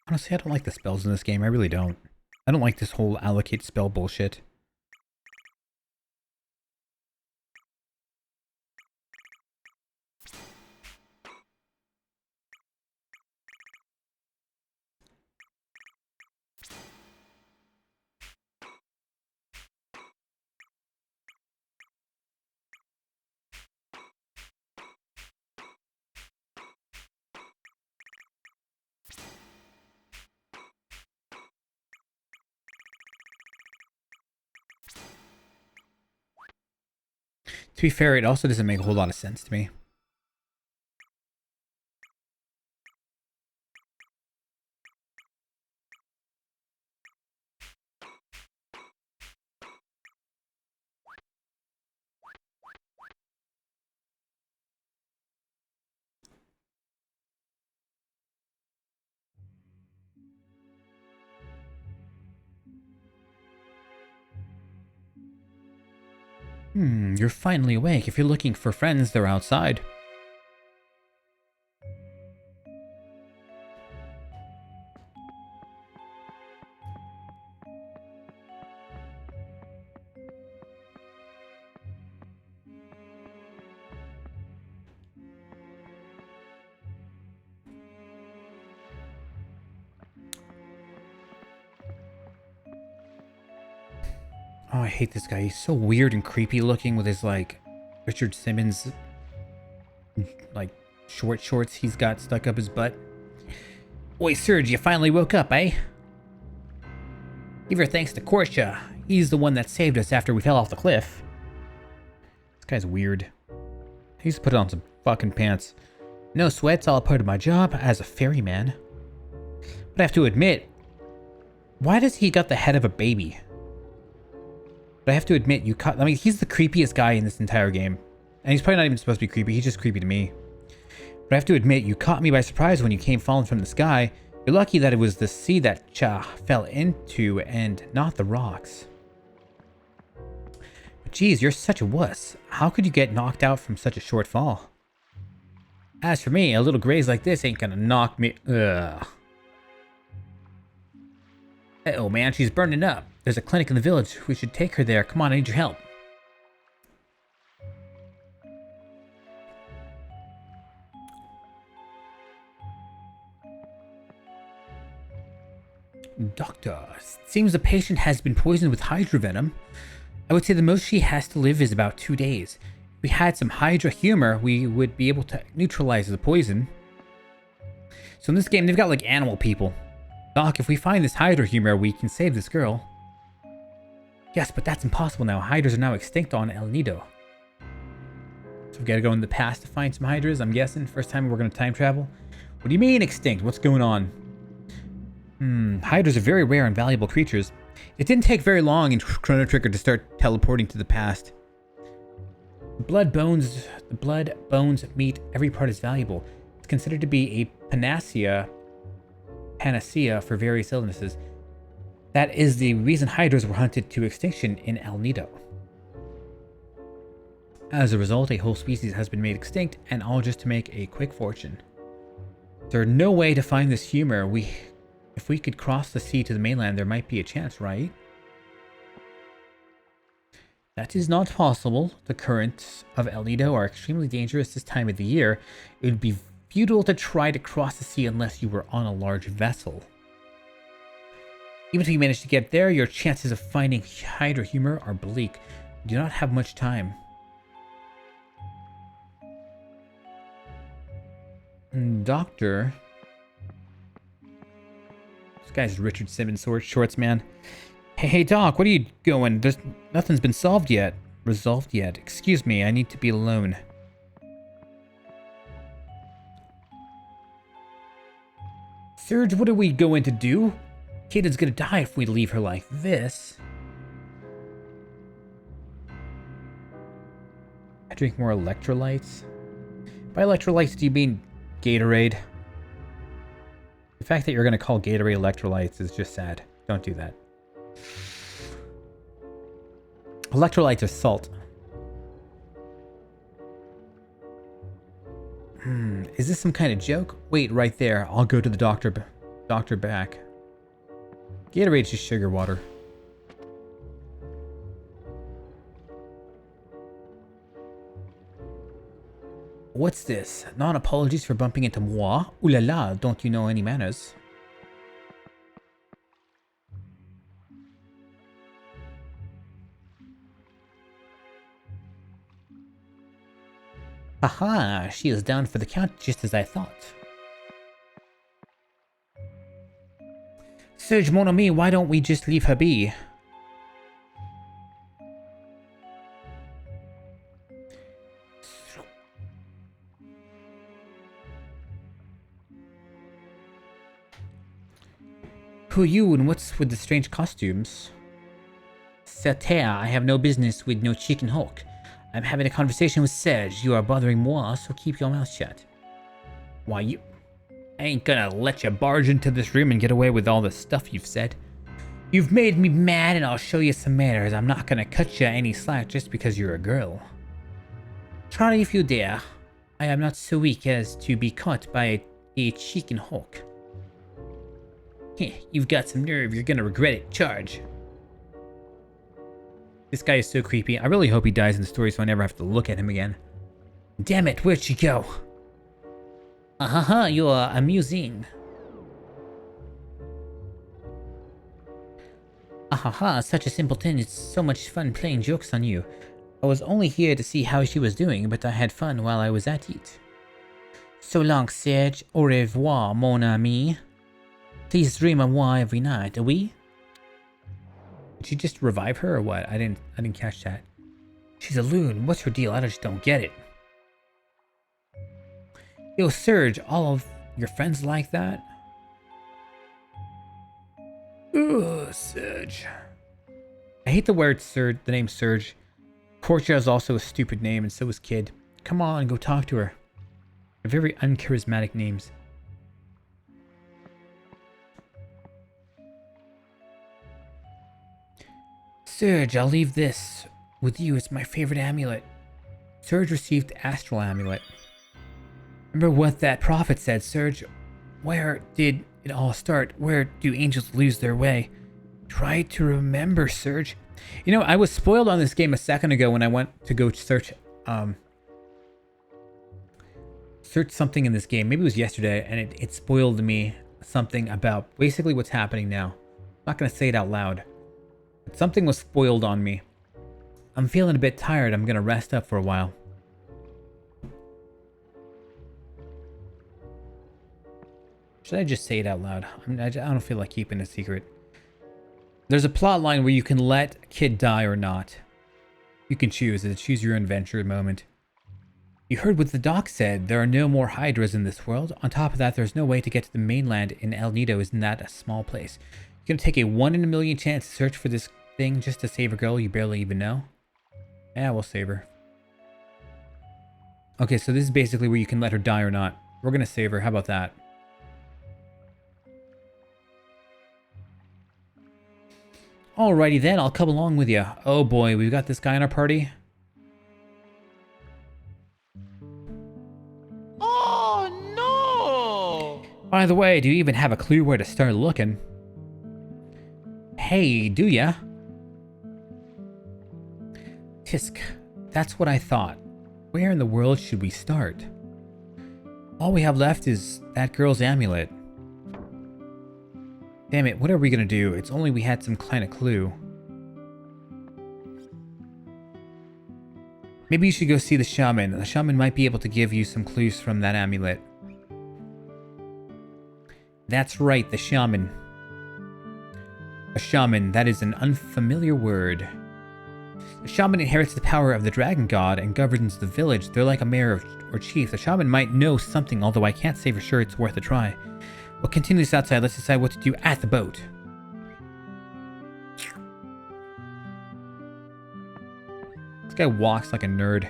Honestly, I don't like the spells in this game. I really don't. I don't like this whole allocate spell bullshit. To be fair, it also doesn't make a whole lot of sense to me. You're finally awake. If you're looking for friends, they're outside. Oh, I hate this guy. He's so weird and creepy looking with his, like, Richard Simmons, like, short shorts he's got stuck up his butt. Oi, Serge, you finally woke up, eh? Give your thanks to Korsha. He's the one that saved us after we fell off the cliff. This guy's weird. He used to put on some fucking pants. No sweat, it's all part of my job as a ferryman. But I have to admit, why does he got the head of a baby? But I have to admit, I mean, he's the creepiest guy in this entire game. And he's probably not even supposed to be creepy, he's just creepy to me. But I have to admit, you caught me by surprise when you came falling from the sky. You're lucky that it was the sea that Cha fell into and not the rocks. But geez, you're such a wuss. How could you get knocked out from such a short fall? As for me, a little graze like this ain't gonna knock me... Ugh. Uh-oh, man, she's burning up. There's a clinic in the village. We should take her there. Come on, I need your help. Doctor, seems the patient has been poisoned with Hydra venom. I would say the most she has to live is about 2 days. If we had some Hydra humor, we would be able to neutralize the poison. So in this game, they've got like animal people. Doc, if we find this Hydra humor, we can save this girl. Yes, but that's impossible now. Hydras are now extinct on El Nido. So we gotta go in the past to find some Hydras, I'm guessing. First time we're gonna time travel. What do you mean extinct? What's going on? Hydras are very rare and valuable creatures. It didn't take very long in Chrono Trigger to start teleporting to the past. The blood, bones, meat, every part is valuable. It's considered to be a panacea for various illnesses. That is the reason Hydras were hunted to extinction in El Nido. As a result, a whole species has been made extinct, and all just to make a quick fortune. There's no way to find this humor. If we could cross the sea to the mainland, there might be a chance, right? That is not possible. The currents of El Nido are extremely dangerous this time of the year. It would be futile to try to cross the sea unless you were on a large vessel. Even if you manage to get there, your chances of finding Hydra humor are bleak. You do not have much time. Doctor... This guy's Richard Simmons shorts, man. Hey, Doc, what are you going? Nothing's been resolved yet. Excuse me, I need to be alone. Serge, what are we going to do? Kaiden's gonna die if we leave her like this. I drink more electrolytes. By electrolytes, do you mean Gatorade? The fact that you're gonna call Gatorade electrolytes is just sad. Don't do that. Electrolytes are salt. Is this some kind of joke? Wait, right there. I'll go to the doctor back. Gatorade's just sugar water. What's this? Non-apologies for bumping into moi? Ooh la la, don't you know any manners? Aha, she is down for the count just as I thought. Serge, mon ami, why don't we just leave her be? Who are you and what's with the strange costumes? Certain, I have no business with no chicken hawk. I'm having a conversation with Serge. You are bothering moi, so keep your mouth shut. Why, you... I ain't gonna let you barge into this room and get away with all the stuff you've said. You've made me mad and I'll show you some manners. I'm not gonna cut you any slack just because you're a girl. Try if you dare. I am not so weak as to be caught by a chicken hawk. Heh, you've got some nerve. You're gonna regret it. Charge. This guy is so creepy. I really hope he dies in the story so I never have to look at him again. Damn it, where'd she go? You are amusing. Such a simpleton. It's so much fun playing jokes on you. I was only here to see how she was doing, but I had fun while I was at it. So long, Serge. Au revoir, mon ami. Please dream of moi every night, oui? Did she just revive her or what? I didn't catch that. She's a loon. What's her deal? I just don't get it. Yo, Serge, all of your friends like that? Ugh, Serge. I hate the word Serge, the name Serge. Korcha is also a stupid name, and so is Kid. Come on, go talk to her. They're very uncharismatic names. Serge, I'll leave this with you. It's my favorite amulet. Serge received Astral Amulet. Remember what that prophet said, Serge? Where did it all start? Where do angels lose their way? Try to remember, Serge. You know, I was spoiled on this game a second ago when I went to go search something in this game. Maybe it was yesterday, and it spoiled me something about basically what's happening now. I'm not going to say it out loud. But something was spoiled on me. I'm feeling a bit tired. I'm going to rest up for a while. Should I just say it out loud? I don't feel like keeping a secret. There's a plot line where you can let Kid die or not. You can choose. It's a choose your own adventure moment. You heard what the doc said. There are no more Hydras in this world. On top of that, there's no way to get to the mainland in El Nido. Isn't that a small place? You're going to take a 1 in a million chance to search for this thing just to save a girl you barely even know? Yeah, we'll save her. Okay, so this is basically where you can let her die or not. We're going to save her. How about that? Alrighty then, I'll come along with you. Oh boy, we've got this guy in our party. Oh no! By the way, do you even have a clue where to start looking? Hey, do ya? Tisk, that's what I thought. Where in the world should we start? All we have left is that girl's amulet. Damn it, what are we gonna do? It's only we had some kind of clue. Maybe you should go see the shaman. The shaman might be able to give you some clues from that amulet. That's right, the shaman. A shaman, that is an unfamiliar word. The shaman inherits the power of the dragon god and governs the village. They're like a mayor or chief. The shaman might know something, although I can't say for sure it's worth a try. We'll continue this outside. Let's decide what to do at the boat. This guy walks like a nerd.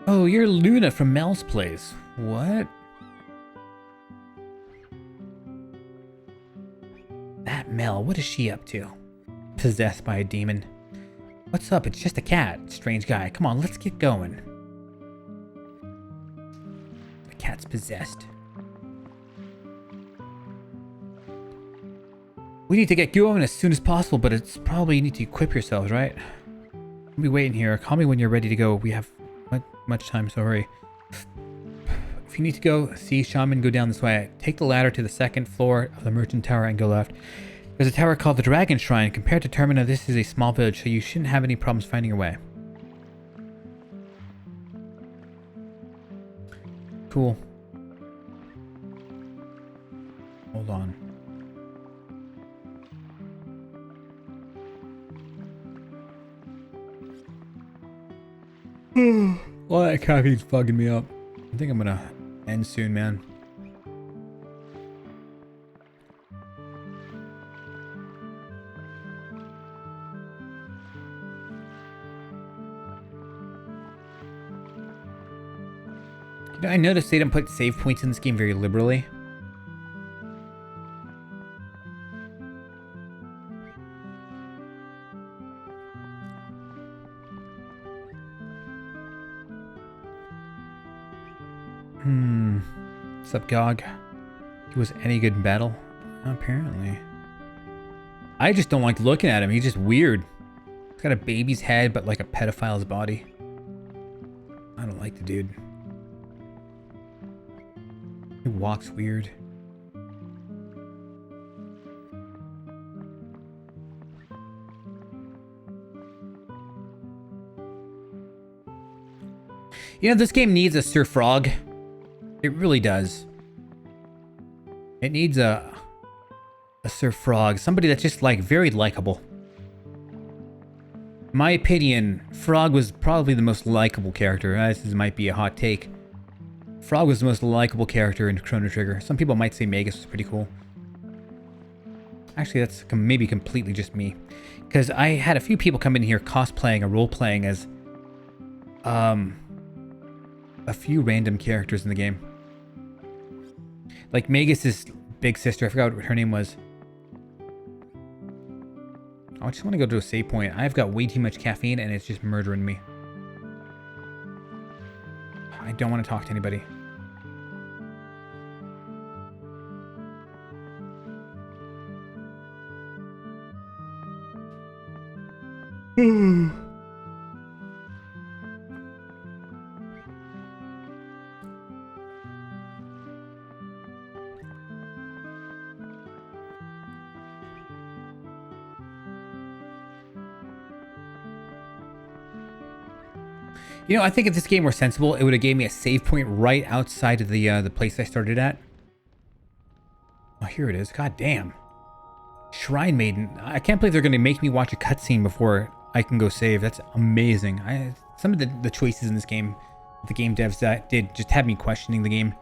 Oh, you're Luna from Mel's place. What? That Mel, what is she up to? Possessed by a demon. What's up? It's just a cat. Strange guy. Come on, let's get going. The cat's possessed. We need to get going as soon as possible, but it's probably you need to equip yourselves, right? I'll be waiting here. Call me when you're ready to go. We have much time, so hurry. If you need to go see Shaman, go down this way. Take the ladder to the second floor of the merchant tower and go left. There's a tower called the Dragon Shrine. Compared to Termina, this is a small village, so you shouldn't have any problems finding your way. Cool. Hold on. Well, that caffeine's bugging me up. I think I'm gonna end soon, man. You know, I noticed they don't put save points in this game very liberally. What's up, Gog? He was any good in battle? Apparently. I just don't like looking at him. He's just weird. He's got a baby's head, but like a pedophile's body. I don't like the dude. He walks weird. You know, this game needs a Sir Frog. It really does. It needs a Sir Frog. Somebody that's just, like, very likable. In my opinion, Frog was probably the most likable character. This might be a hot take. Frog was the most likable character in Chrono Trigger. Some people might say Magus was pretty cool. Actually, that's maybe completely just me. Because I had a few people come in here cosplaying or role-playing as a few random characters in the game. Like Magus' big sister, I forgot what her name was. I just want to go to a save point. I've got way too much caffeine and it's just murdering me. I don't want to talk to anybody. You know, I think if this game were sensible, it would have gave me a save point right outside of the place I started at. Oh, here it is. God damn. Shrine Maiden. I can't believe they're going to make me watch a cutscene before I can go save. That's amazing. Some of the choices in this game, the game devs did just have me questioning the game.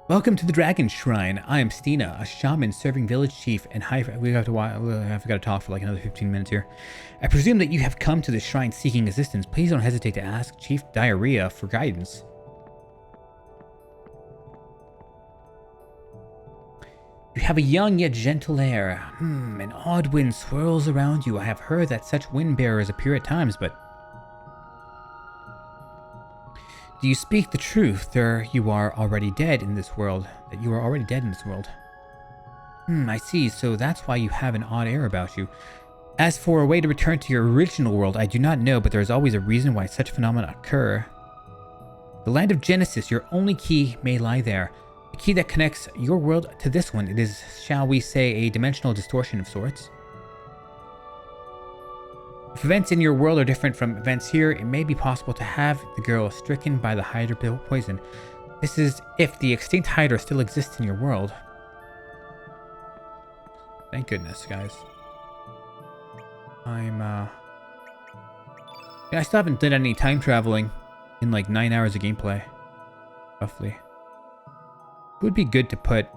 Welcome to the Dragon Shrine. I am Stina, a shaman serving village chief and I've got to talk for like another 15 minutes here. I presume that you have come to the shrine seeking assistance. Please don't hesitate to ask Chief Diarrhea for guidance. You have a young yet gentle air. An odd wind swirls around you. I have heard that such wind bearers appear at times, but... Do you speak the truth, that you are already dead in this world? I see, so that's why you have an odd air about you. As for a way to return to your original world, I do not know, but there is always a reason why such phenomena occur. The land of Genesis, your only key may lie there. The key that connects your world to this one. It is, shall we say, a dimensional distortion of sorts. If events in your world are different from events here, it may be possible to have the girl stricken by the Hydra poison. This is if the extinct Hydra still exists in your world. Thank goodness, guys. Yeah, I still haven't done any time traveling in like 9 hours of gameplay, roughly. It would be good to put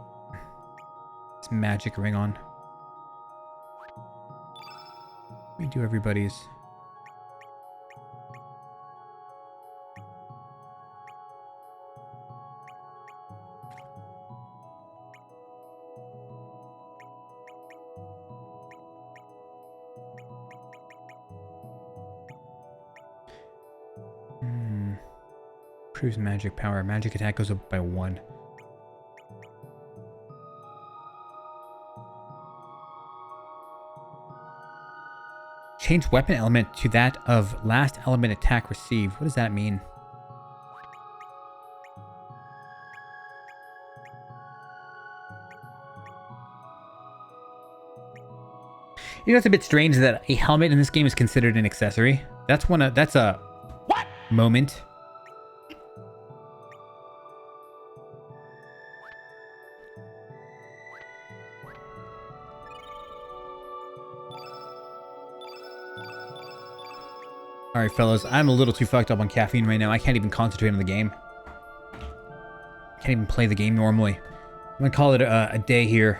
this magic ring on. We do everybody's. Proves magic power. Magic attack goes up by 1. Change weapon element to that of last element attack received. What does that mean? You know, it's a bit strange that a helmet in this game is considered an accessory. That's a what moment. Alright, fellas, I'm a little too fucked up on caffeine right now. I can't even concentrate on the game. Can't even play the game normally. I'm gonna call it a day here.